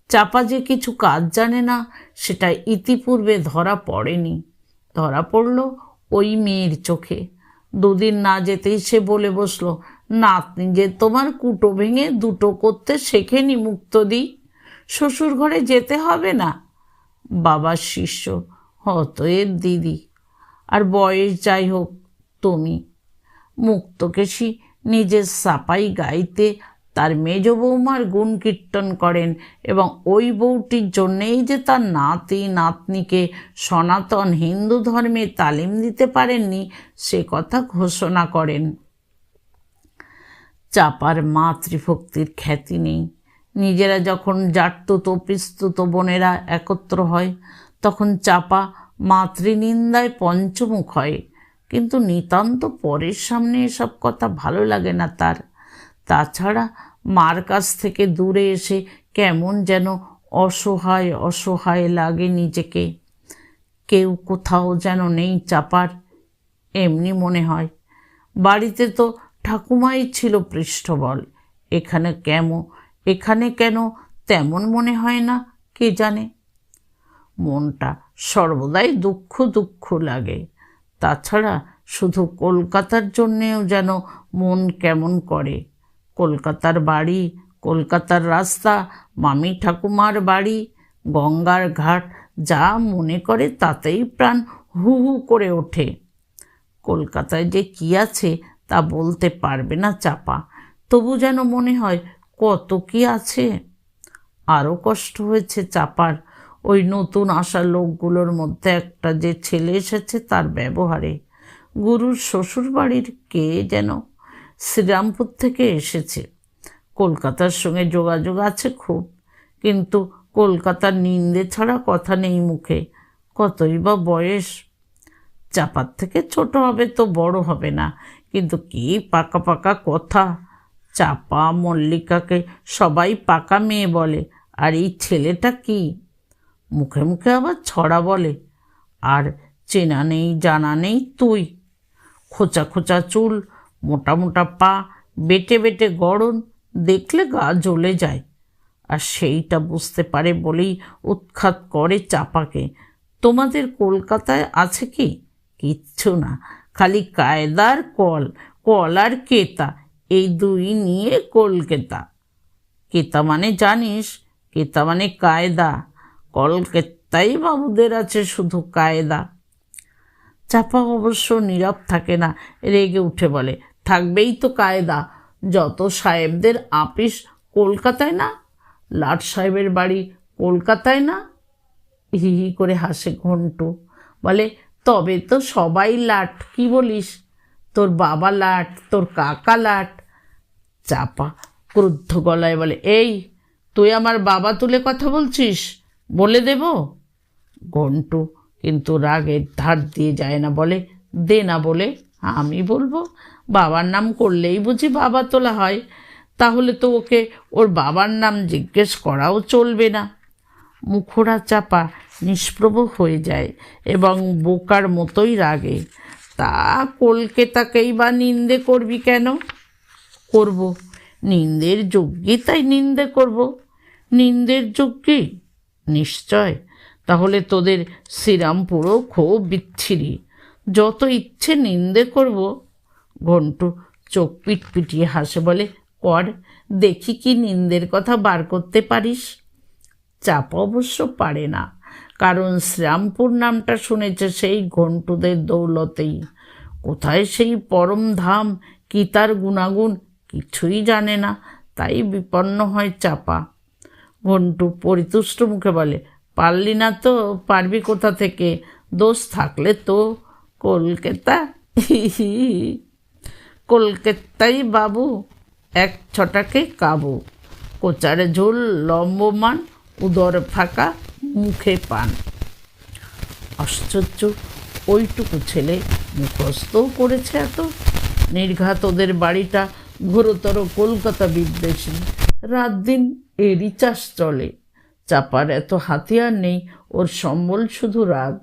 চাপা যে কিছু কাজ জানে না সেটা ইতিপূর্বে ধরা পড়েনি, ধরা পড়ল ওই মেয়ের চোখে। 2 দিন না যেতেই সে বলে বসলো, নাতনি যে তোমার কুটো ভেঙে দুটো করতে শেখেনি মুক্তদি, শ্বশুর ঘরে যেতে হবে না। বাবার শিষ্য, অতএব দিদি। আর বয়স যাই হোক, তুমি। মুক্তকেশী নিজের সাপাই গাইতে তার মেজ বৌমার গুণ কীর্তন করেন এবং ওই বউটির জন্যেই যে তার নাতি নাতনিকে সনাতন হিন্দু ধর্মে তালিম দিতে পারেননি সে কথা ঘোষণা করেন। চাপার মাতৃভক্তির খ্যাতি নেই। নিজেরা যখন জাটতুত পিস্তুত বোনেরা একত্র হয়, তখন চাপা মাতৃনিন্দায় পঞ্চমুখ হয়। কিন্তু নিতান্ত পরের সামনে এসব কথা ভালো লাগে না তার। তাছাড়া মার কাছ থেকে দূরে এসে কেমন যেন অসহায় অসহায় লাগে নিজেকে। কেউ কোথাও যেন নেই চাপার, এমনি মনে হয়। বাড়িতে তো ঠাকুমাই ছিল পৃষ্ঠবল, এখানে কেন তেমন মনে হয় না কে জানে। মনটা সর্বদাই দুঃখ দুঃখ লাগে। তাছাড়া শুধু কলকাতার জন্যেও যেন মন কেমন করে। কলকাতার বাড়ি, কলকাতার রাস্তা, মামি ঠাকুমার বাড়ি, গঙ্গার ঘাট, যা মনে করে তাতেই প্রাণ হু হু করে ওঠে। কলকাতায় যে কি আছে তা বলতে পারবে না চাপা, তবু যেন মনে হয় কত কি আছে। আরও কষ্ট হয়েছে চাপার ওই নতুন আসা লোকগুলোর মধ্যে একটা যে ছেলে এসেছে তার ব্যবহারে। গুরুর শ্বশুর বাড়ির কে যেন, শ্রীরামপুর থেকে এসেছে। কলকাতার সঙ্গে যোগাযোগ আছে খুব, কিন্তু কলকাতার নিন্দে ছাড়া কথা নেই মুখে। কতই বা বয়স, চাপার থেকে ছোট হবে তো বড় হবে না, কিন্তু কি পাকা পাকা কথা। চাপা মল্লিকাকে সবাই পাকা মেয়ে বলে, আর এই ছেলেটা কি মুখে মুখে আবার ছড়া বলে। আর চেনা নেই জানা নেই তুই, খোঁচা খোঁচা চুল, মোটা মোটা পা, বেটে বেটে গড়ন, দেখলে গা জ্বলে যায়। আর সেইটা বুঝতে পারে বলেই উৎখাত করে চাপাকে। তোমাদের কলকাতায় আছে কি? কিচ্ছু না, খালি কায়দার কল, কল আর কেতা, এই দুই নিয়ে কলকাতা। কেতা মানে জানিস? কেতা মানে কায়দা। কলকাতাই বাবুদের আছে শুধু কায়দা। চাপা অবশ্য নীরব থাকে না, রেগে উঠে বলে, থাকবেই তো কায়দা। যত সাহেবদের আপিস কলকাতায় না? লাট সাহেবের বাড়ি কলকাতায় না? হি হি করে হাসে ঘন্টু, বলে, তবে তো সবাই লাট। কি বলিস? তোর বাবা লাট, তোর কাকা লাট। চাপা ক্রুদ্ধ গলায় বলে, এই তুই আমার বাবা তুলে কথা বলছিস? বলে দেব। ঘন্টু কিন্তু রাগের ধার দিয়ে যায় না, বলে, দে না বলে। আমি বলবো? বাবার নাম করলেই বুঝি বাবা তোলা হয়? তাহলে তো ওকে ওর বাবার নাম জিজ্ঞেস করাও চলবে না। মুখোড়া চাপা নিষ্প্রভ হয়ে যায় এবং বোকার মতোই রাগে। তা কলকাতাকেই বা নিন্দে করবি কেন? করব, নিন্দের যোগ্যই তাই নিন্দে করব। নিন্দের যোগ্যই? নিশ্চয়। তাহলে তোদের শ্রীরামপুরও খুব বিচ্ছিরি, যত ইচ্ছে নিন্দে করব। ঘন্টু চোখ পিটপিটিয়ে হাসে, বলে, কর দেখি কি নিন্দের কথা বার করতে পারিস। চাপা অবশ্য পারে না, কারণ শ্রীরামপুর নামটা শুনেছে সেই ঘন্টুদের দৌলতেই। কোথায় সেই পরম ধাম, কি তার গুণাগুণ কিছুই জানে না, তাই বিপন্ন হয় চাপা। ঘন্টু পরিতুষ্ট মুখে বলে, পারলি না তো পারবি কোথা থেকে? দোষ থাকলে তো কলকাতা। কলকাতাই বাবু, এক ছটাকে কাবু। কোচারে ঝোল লম্বমান, উদর ফাঁকা, মুখে পান। আশ্চর্য, ওইটুকু ছেলে মুখস্থও করেছে এত! নির্ঘাত ওদের বাড়িটা ঘোরতর কলকাতা বিদ্বেষী। রাত দিন এরই চাষ চলে। চাপার এত হাতিয়ার নেই, ওর সম্বল শুধু রাগ।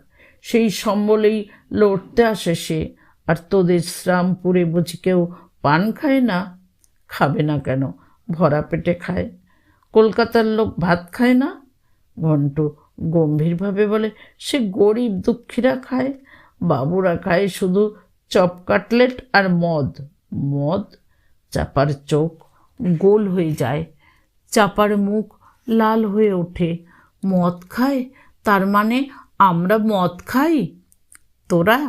সেই সম্বলেই লড়তে আসে সে। আর তোদের শ্রীরামপুরে বুঝি কেউ পান খায় না? খাবে না কেন? ভরা পেটে খায়। কলকাতার লোক ভাত খায় না? ঘন্টু গম্ভীরভাবে বলে, সে গরিব দুঃখীরা খায়, বাবুরা খায় শুধু চপ কাটলেট আর মদ। মদ? চাপার চোখ গোল হয়ে যায়, চাপার মুখ লাল হয়ে ওঠে। মদ খায়? তার মানে আমরা মদ খাই? তোরা?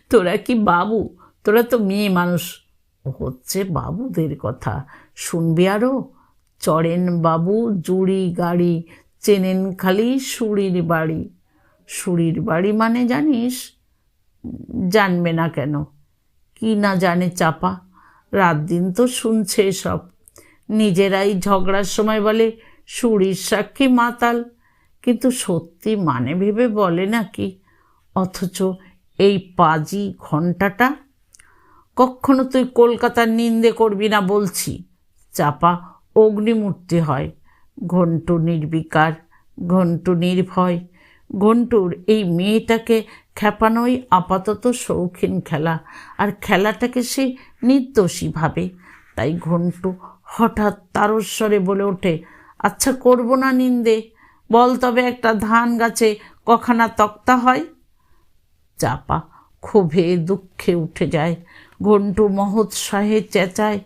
তোরা কি বাবু? তোরা তো মেয়ে মানুষ। হচ্ছে বাবুদের কথা, শুনবি আরো? চড়েন বাবু জুড়ি গাড়ি, চেনেন খালি সুরির বাড়ি। সুরির বাড়ি মানে জানিস? জানবে না কেন? কি না জানে চাপা? রাত দিন তো শুনছে সব। নিজেরাই ঝগড়ার সময় বলে সুরির সাক্ষী মাতাল, কিন্তু সত্যি মানে ভেবে বলে নাকি? অথচ এই পাজি ঘণ্টাটা। কখনো তুই কলকাতার নিন্দে করবি না বলছি। চাপা অগ্নিমূর্তি হয়। ঘন্টু নির্বিকার, ঘন্টু নির্ভয়। ঘন্টুর এই মেয়েটাকে খেপানোই আপাতত শৌখিন খেলা, আর খেলাটাকে সে নির্দোষী ভাবে। তাই ঘন্টু হঠাৎ তারস্বরে বলে ওঠে, আচ্ছা করব না নিন্দে, বল তবে একটা ধান গাছে কখানা তক্তা হয়? চাপা ক্ষোভে দুঃখে উঠে যায়। ঘন্টু মহোৎসাহে চেঁচায়,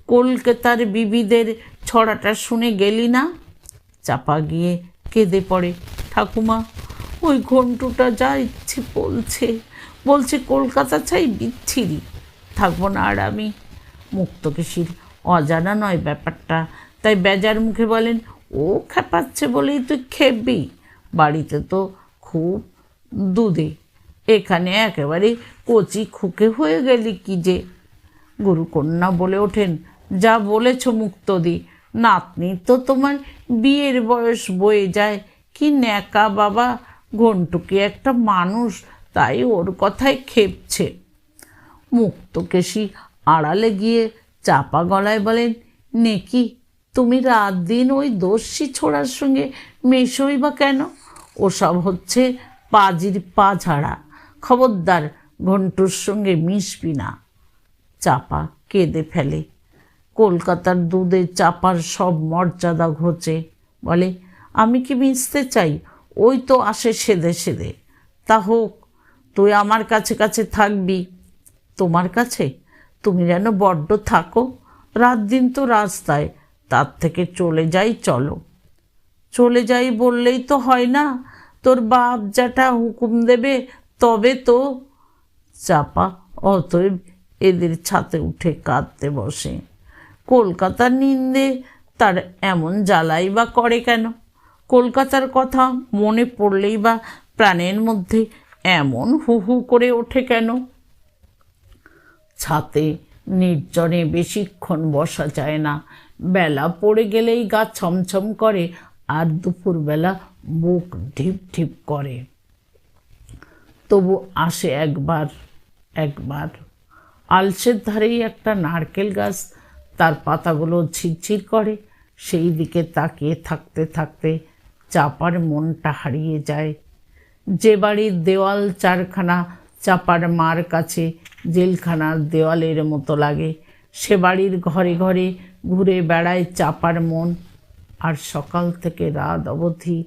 কলকাতার বিবিদের ছড়াটা শুনে গেলি না? চাপা গিয়ে কেঁদে পড়ে, ঠাকুমা, ওই ঘন্টুটা যা ইচ্ছে বলছে, বলছে কলকাতা চাই বিচ্ছিরি, থাকবো না আর আমি। মুক্তকেশীর অজানা নয় ব্যাপারটা, তাই বেজার মুখে বলেন, ও খেপাচ্ছে বলেই তুই খেপবি? বাড়িতে তো খুব দুধে, এখানে একেবারে কচি খুকে হয়ে গেলি কি যে। গুরুকন্যা বলে ওঠেন, যা বলেছ মুক্তদি, নাতনি তো তোমার বিয়ের বয়স বয়ে যায়। কি ন্যাকা বাবা, ঘন্টুকে একটা মানুষ, তাই ওর কথায় খেপছে। মুক্তকেশী আড়ালে গিয়ে চাপা গলায় বলেন, নেকি তুমি রাত দিন ওই দস্যি ছোড়ার সঙ্গে মেশোই বা কেন? ওসব হচ্ছে পাজির পা ঝাড়া। খবরদার ঘন্টুর সঙ্গে মিশবি না। চাপা কেঁদে ফেলে। কলকাতার দুধে চাপার সব মর্যাদা ঘোচে। বলে, আমি কি মিশতে চাই? ওই তো আসে সেদে সেদে। তা হোক, তুই আমার কাছে কাছে থাকবি। তোমার কাছে? তুমি যেন বড্ড থাকো, রাত দিন তো রাস্তায়, তার থেকে চলে যাই চলো। চলে যাই বললেই তো হয় না, তোর বাপ জ্যাঠা হুকুম দেবে তবে তো। চাপা অতএব এদের ছাতে উঠে কাঁদতে বসে। কলকাতার নিন্দে তার এমন জ্বালাই বা করে কেন? কলকাতার কথা মনে পড়লেই বা প্রাণের মধ্যে এমন হু হু করে ওঠে কেন? ছাতে নির্জনে বেশিক্ষণ বসা যায় না। বেলা পড়ে গেলেই গা ছমছম করে, আর দুপুরবেলা বুক ঢিপ ঢিপ করে। তবু আসে একবার একবার। আলসের ধারেই একটা নারকেল গাছ, তার পাতাগুলো ঝিরঝির করে। সেই দিকে তাকিয়ে থাকতে থাকতে চাপার মনটা হারিয়ে যায়। যে বাড়ির দেওয়াল চারখানা চাপার মার কাছে জেলখানার দেওয়ালের মতো লাগে, সে বাড়ির ঘরে ঘরে ঘুরে বেড়ায় চাপার মন। আর সকাল থেকে রাত অবধি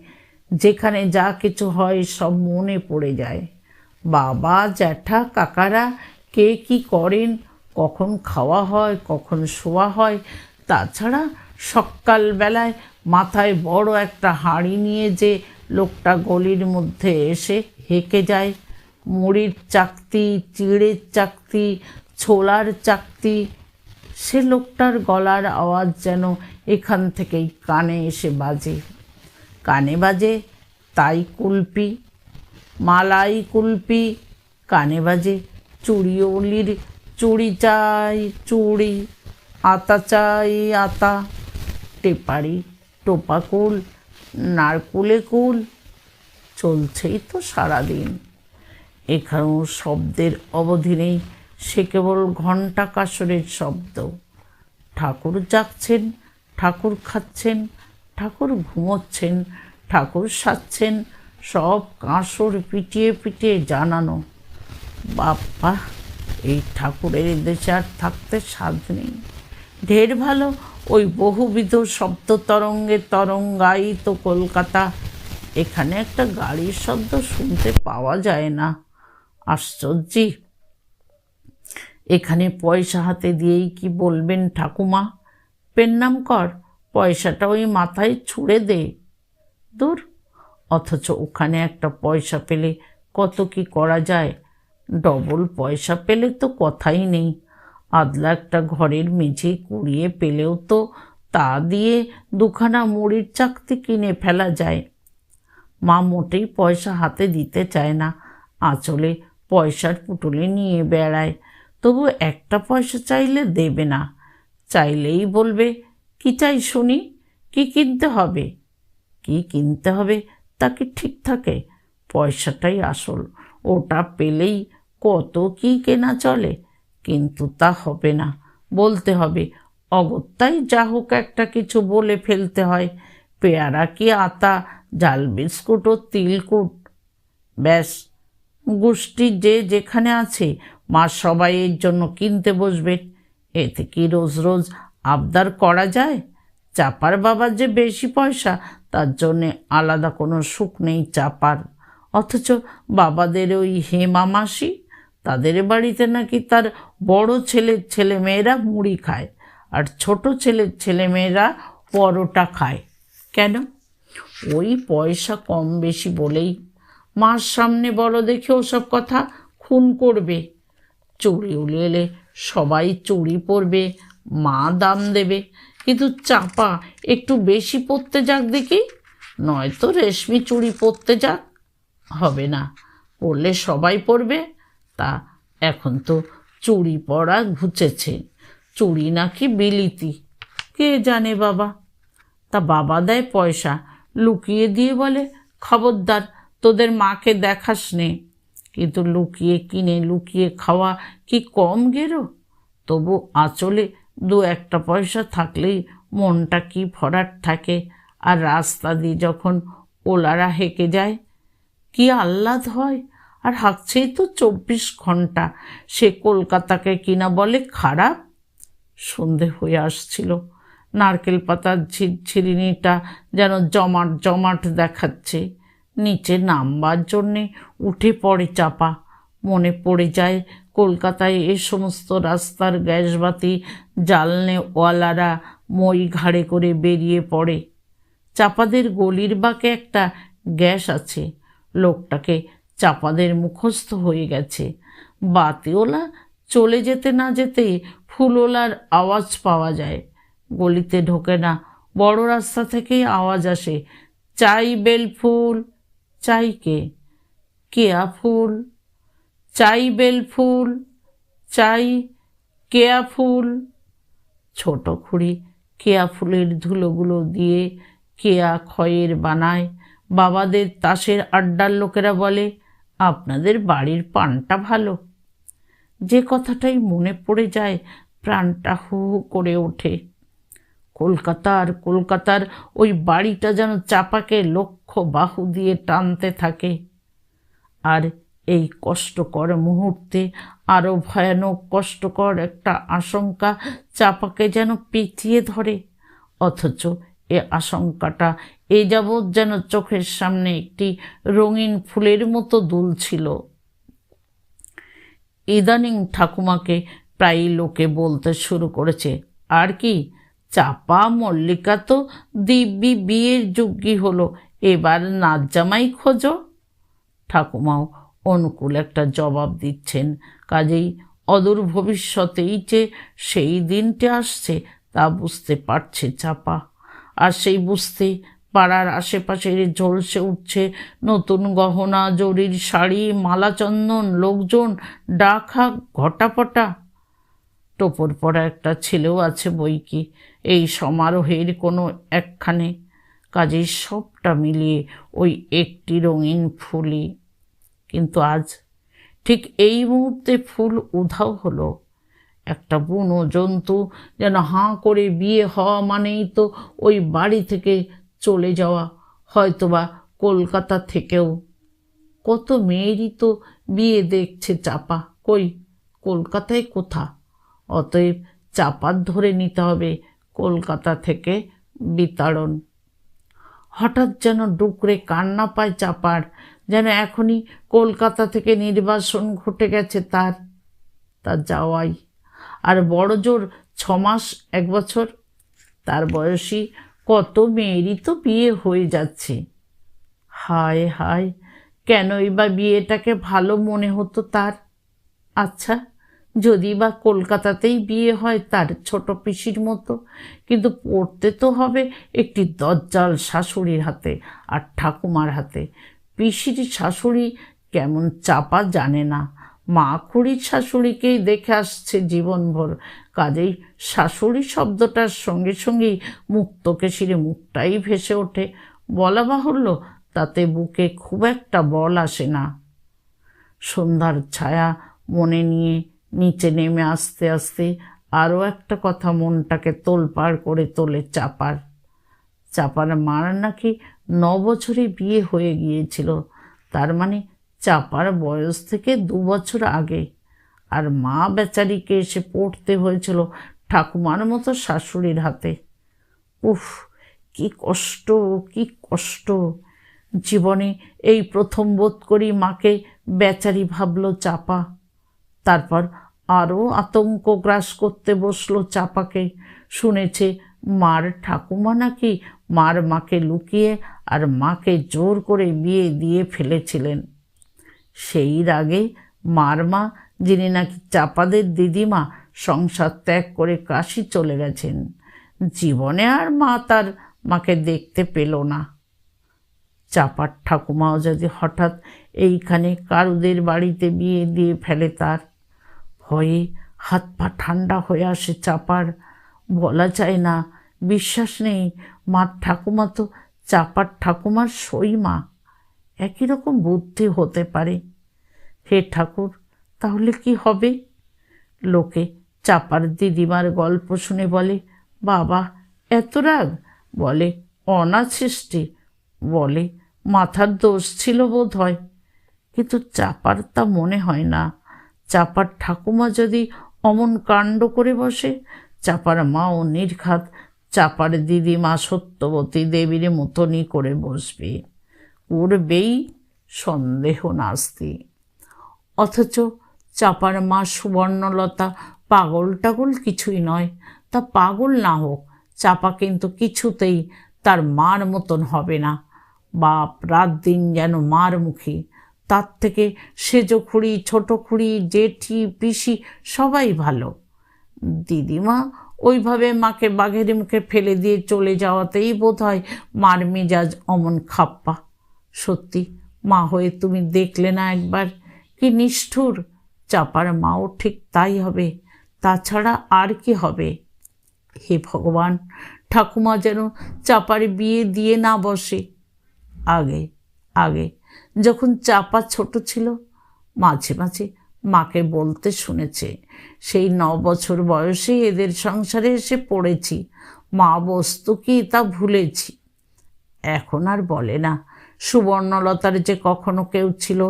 যেখানে যা কিছু হয় সব মনে পড়ে যায়। বাবা জ্যাঠা কাকারা কে কি করেন, কখন খাওয়া হয়, কখন শোয়া হয়। তাছাড়া সকালবেলায় মাথায় বড় একটা হাঁড়ি নিয়ে যে লোকটা গলির মধ্যে এসে হেঁকে যায়, মুড়ির চাকতি, চিড়ের চাকতি, ছোলার চাকতি, সে লোকটার গলার আওয়াজ যেন এখান থেকেই কানে এসে বাজে। কানে বাজে তাই কুলপি, মালাই কুলপি। কানে বাজে চুড়িওলির চুড়ি চাই চুড়ি, আতা চাই আতা, টেপারি টোপাকুল, নারকুলে কুল। চলছেই তো সারাদিন। এখানেও শব্দের অবধি নেই, সে কেবল ঘণ্টা কাসরের শব্দ। ঠাকুর জাগছেন, ঠাকুর খাচ্ছেন, ঠাকুর ঘুমোচ্ছেন, ঠাকুর সাচ্ছেন, সব কাঁসর পিটিয়ে পিটিয়ে জানানো। বাপ্পা, এই ঠাকুরের দেশে আর থাকতে স্বাদ নেই। ঢের ভালো ওই বহুবিধ শব্দ তরঙ্গে তরঙ্গায়িত কলকাতা। এখানে একটা গাড়ির শব্দ শুনতে পাওয়া যায় না। আশ্চর্যি! এখানে পয়সা হাতে দিয়েই কি বলবেন ঠাকুমা, পেন নাম কর, পয়সাটা ওই মাথায় ছুঁড়ে দে। দূর! অথচ ওখানে একটা পয়সা পেলে কত কি করা যায়। ডবল পয়সা পেলে তো কথাই নেই। আদলা একটা ঘরের মেঝে কুড়িয়ে পেলেও তো তা দিয়ে দুখানা মুড়ির চাকতি কিনে ফেলা যায়। মা মোটেই পয়সা হাতে দিতে চায় না, আঁচলে পয়সার পুটুলি নিয়ে বেড়ায়। তবু একটা পয়সা চাইলে দেবে না। চাইলেই বলবে, কি চাই শুনি, কি কিনতে হবে? কি কিনতে হবে তা কি ঠিক থাকে? পয়সাটাই আসল, ওটা পেলেই কত কি কেনা চলে। কিন্তু তা হবে না, বলতে হবে। অগত্যাই যা হোক একটা কিছু বলে ফেলতে হয়। পেয়ারা কি আতা, জাল বিস্কুট ও তিলকুট, ব্যাস। গোষ্ঠী যে যেখানে আছে মা সবাই এর জন্য কিনতে বসবে। এতে কি রোজ রোজ আবদার করা যায়? চাপার বাবার যে বেশি পয়সা, তার জন্যে আলাদা কোনো সুখ নেই চাপার। অথচ বাবাদের ওই হেমা মাসি, তাদের বাড়িতে নাকি তার বড় ছেলের ছেলেমেয়েরা মুড়ি খায়, আর ছোট ছেলের ছেলেমেয়েরা পরোটা খায়। কেন? ওই পয়সা কম বেশি বলেই। মার সামনে বড় দেখে ওসব কথা খুন করবে। চুড়ি উলিয়ে সবাই চুড়ি পরবে, মা দাম দেবে। কিন্তু চাপা একটু বেশি পরতে যাক দেখি, নয়তো রেশমি চুড়ি পরতে যাক। হবে না, পরলে সবাই পরবে। তা এখন তো চুড়ি পরা ঘুচেছে। চুড়ি নাকি বিলিতি, কে জানে বাবা। তা বাবা দেয় পয়সা, লুকিয়ে দিয়ে বলে, খবরদার তোদের মাকে দেখাস নে। কিন্তু লুকিয়ে কিনে লুকিয়ে খাওয়া কি কম গেরো? তবু আঁচলে দু একটা পয়সা থাকলেই মনটা কি ভরাট থাকে। আর রাস্তা দিয়ে যখন ওলারা হেঁকে যায়, কি আহ্লাদ হয়। আর হাঁকছেই তো 24 ঘন্টা। সে কলকাতাকে কিনা বলে খারাপ, সন্ধে হয়ে আসছিল। নারকেল পাতার ঝিরঝিরিনিটা যেন জমাট জমাট দেখাচ্ছে। নিচে নামবার জন্যে উঠে পড়ে চাপা। মনে পড়ে যায় কলকাতায় এ সমস্ত রাস্তার গ্যাসবাতি জ্বালনেওয়ালারা মই ঘাড়ে করে বেরিয়ে পড়ে। চাপাদের গলির বাঁকে একটা গ্যাস আছে। লোকটাকে চাপাদের মুখস্থ হয়ে গেছে। বাতিওলা চলে যেতে না যেতে ফুলওলার আওয়াজ পাওয়া যায়। গলিতে ঢোকে না, বড় রাস্তা থেকেই আওয়াজ আসে, চাই বেলফুল। চাই কে? কেয়া ফুল। চাই বেলফুল, চাই কেয়া ফুল। ছোট খুঁড়ি কেয়া ফুলের ধুলোগুলো দিয়ে কেয়া খয়ের বানায়। বাবাদের তাসের আড্ডার লোকেরা বলে, আপনাদের বাড়ির পানটা ভালো। যে কথাটাই মনে পড়ে যায়, প্রাণটা হু হু করে ওঠে। কলকাতার ওই বাড়িটা যেন চাপাকে লক্ষ বাহু দিয়ে টানতে থাকে। আর এই কষ্টকর মুহূর্তে আরও ভয়ানক কষ্টকর একটা আশঙ্কা চাপাকে যেন পেঁচিয়ে ধরে। অথচ এ আশঙ্কাটা এ যাবৎ যেন চোখের সামনে একটি রঙিন ফুলের মতো দুলছিল। ইদানিং ঠাকুমাকে প্রায়ই লোকে বলতে শুরু করেছে, আর কি, চাপা মল্লিকা তো দিব্যি বিয়ের যোগ্যী হলো, এবার নাচ জামাই খোঁজো। ঠাকুমাও অনুকূল একটা জবাব দিচ্ছেন। কাজেই অদূর ভবিষ্যতেই যে সেই দিনটা আসছে তা বুঝতে পারছে চাপা। আর সেই বুঝতে পাড়ার আশেপাশের ঝলসে উঠছে নতুন গহনা, জরির শাড়ি, মালাচন্দন, লোকজন, ডাকহাক, ঘটাপটা। টোপর পরা একটা ছেলেও আছে বই কি এই সমারোহের কোনো একখানে। কাজেই সবটা মিলিয়ে ওই একটি রঙিন ফুলই। কিন্তু আজ ঠিক এই মুহূর্তে ফুল উধাও হলো। একটা বুনো জন্তু যেন হাঁ করে বিয়ে হওয়া মানেই তো ওই বাড়ি থেকে চলে যাওয়া, হয়তোবা কলকাতা থেকেও। কত মেয়েরই তো বিয়ে দেখছে চাপা, কই কলকাতায় কোথা? অতএব চাপার ধরে নিতে হবে কলকাতা থেকে বিতাড়ন। হঠাৎ যেন ডুকরে কান্না পায় চাপার, যেন এখনই কলকাতা থেকে নির্বাসন ঘটে গেছে তার যাওয়াই। আর বড় জোর 6 মাস 1 বছর। তার বয়সী কত মেয়েরই তো বিয়ে হয়ে যাচ্ছে। হায় হায়, কেনই বা বিয়েটাকে ভালো মনে হতো তার? আচ্ছা, যদি বা কলকাতাতেই বিয়ে হয় তার ছোট পিসির মতো, কিন্তু পড়তে তো হবে একটি দজ্জাল শাশুড়ির হাতে আর ঠাকুমার হাতে। পিসির শাশুড়ি কেমন চাপা জানে না, মা খুড়ির শাশুড়িকেই দেখে আসছে জীবনভর। কাজেই শাশুড়ি শব্দটার সঙ্গে সঙ্গেই মুক্তকেশিরে মুখটাই ভেসে ওঠে। বলা বাহুল্য, তাতে বুকে খুব একটা বল আসে না। সন্ধ্যার ছায়া মনে নিয়ে নিচে নেমে আস্তে আস্তে আরও একটা কথা মনটাকে তোলপাড় করে তোলে চাপার মার নাকি 9 বছরে বিয়ে হয়ে গিয়েছিল। তার মানে চাপার বয়স থেকে 2 বছর আগে। আর মা বেচারিকে এসে পড়তে হয়েছিল ঠাকুমার মতো শাশুড়ির হাতে। উফ, কি কষ্ট, কি কষ্ট! জীবনে এই প্রথম বোধ করি মাকে বেচারি ভাবল চাপা। তারপর আরও আতঙ্ক গ্রাস করতে বসলো চাপাকে। শুনেছে মার ঠাকুমা নাকি মার মাকে লুকিয়ে আর মাকে জোর করে বিয়ে দিয়ে ফেলেছিলেন। সেই রাগে মার মা, যিনি নাকি চাপাদের দিদিমা, সংসার ত্যাগ করে কাশি চলে গেছেন। জীবনে আর মা তার মাকে দেখতে পেল না। চাপার ঠাকুমাও যদি হঠাৎ এইখানে কারুদের বাড়িতে বিয়ে দিয়ে ফেলে তার। ভয়ে হাত পা ঠান্ডা হয়ে আসে চাপার। বলা যায় না, বিশ্বাস নেই মার ঠাকুমা তো চাপার ঠাকুমার সই মা। একই রকম বুদ্ধি হতে পারে। হে ঠাকুর, তাহলে কি হবে? লোকে চাপার দিদিমার গল্প শুনে বলে, বাবা এত রাগ, বলে অনাসৃষ্টি, বলে মাথার দোষ ছিল বোধ হয়। কিন্তু চাপার তা মনে হয় না। চাপার ঠাকুমা যদি অমন কাণ্ড করে বসে, চাপার মাও নির্ঘাত চাপার দিদিমা সত্যবতী দেবীর মতনই করে বসবে, করবেই, সন্দেহ নাস্তি। অথচ চাপার মা সুবর্ণলতা পাগল টাগল কিছুই নয়। তা পাগল না হোক, চাপা কিন্তু কিছুতেই তার মার মতন হবে না। বাপ রাত দিন যেন মার মুখী। তার থেকে সেজ খুড়ি, ছোট খুড়ি, জেঠি, পিসি সবাই ভালো। দিদিমা ওইভাবে মাকে বাঘের মুখে ফেলে দিয়ে চলে যাওয়াতেই বোধ হয় মার মেজাজ অমন খাপ্পা। সত্যি মা হয়ে তুমি দেখলে না একবার, কি নিষ্ঠুর। চাপার মাও ঠিক তাই হবে, তাছাড়া আর কি হবে। হে ভগবান, ঠাকুমা যেন চাপার বিয়ে দিয়ে না বসে। আগে আগে যখন চাপা ছোট ছিল, মাঝে মাঝে মাকে বলতে শুনেছে, সেই 9 বছর বয়সে এদের সংসারে এসে পড়েছি, মা বস্তু কি তা ভুলেছি। এখন আর বলে না। সুবর্ণলতার যে কখনো কেউ ছিল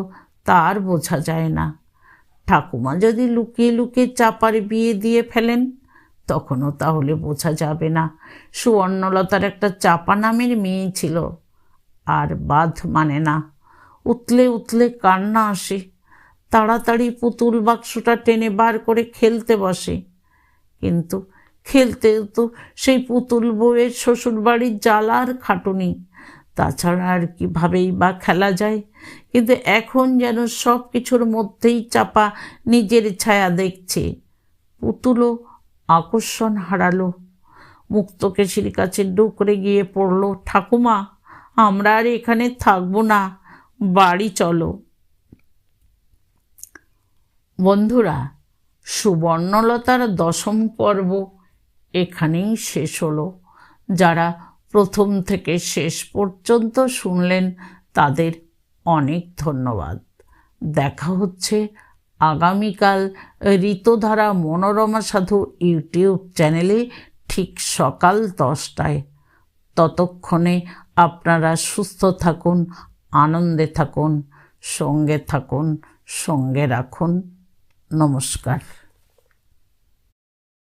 তার বোঝা যায় না। ঠাকুমা যদি লুকিয়ে লুকিয়ে চাপার বিয়ে দিয়ে ফেলেন, তখনও তাহলে বোঝা যাবে না সুবর্ণলতার একটা চাপা নামের মেয়ে ছিল। আর বাঁধ মানে না, উতলে উতলে কান্না আসে। তাড়াতাড়ি পুতুল বাক্সটা টেনে বার করে খেলতে বসে। কিন্তু খেলতে তো সেই পুতুল বউয়ের শ্বশুরবাড়ির জ্বালার খাটুনি, তাছাড়া আর কীভাবেই বা খেলা যায়। কিন্তু এখন যেন সব কিছুর মধ্যেই চাপা নিজের ছায়া দেখছে। পুতুলও আকর্ষণ হারালো। মুক্তকেশীর কাছে ডুকরে গিয়ে পড়ল, ঠাকুমা, আমরা আর এখানে থাকবো না, বাড়ি চলো। বন্ধুরা, সুবর্ণলতার 10ম পর্ব এখানেই শেষ হলো। যারা প্রথম থেকে শেষ পর্যন্ত শুনলেন তাদের অনেক ধন্যবাদ। দেখা হচ্ছে আগামীকাল ঋতুধারা মনোরমা সাধু ইউটিউব চ্যানেলে ঠিক সকাল 10টায়। ততক্ষণে আপনারা সুস্থ থাকুন, আনন্দে থাকুন, সঙ্গে থাকুন, সঙ্গে রাখুন। নমস্কার।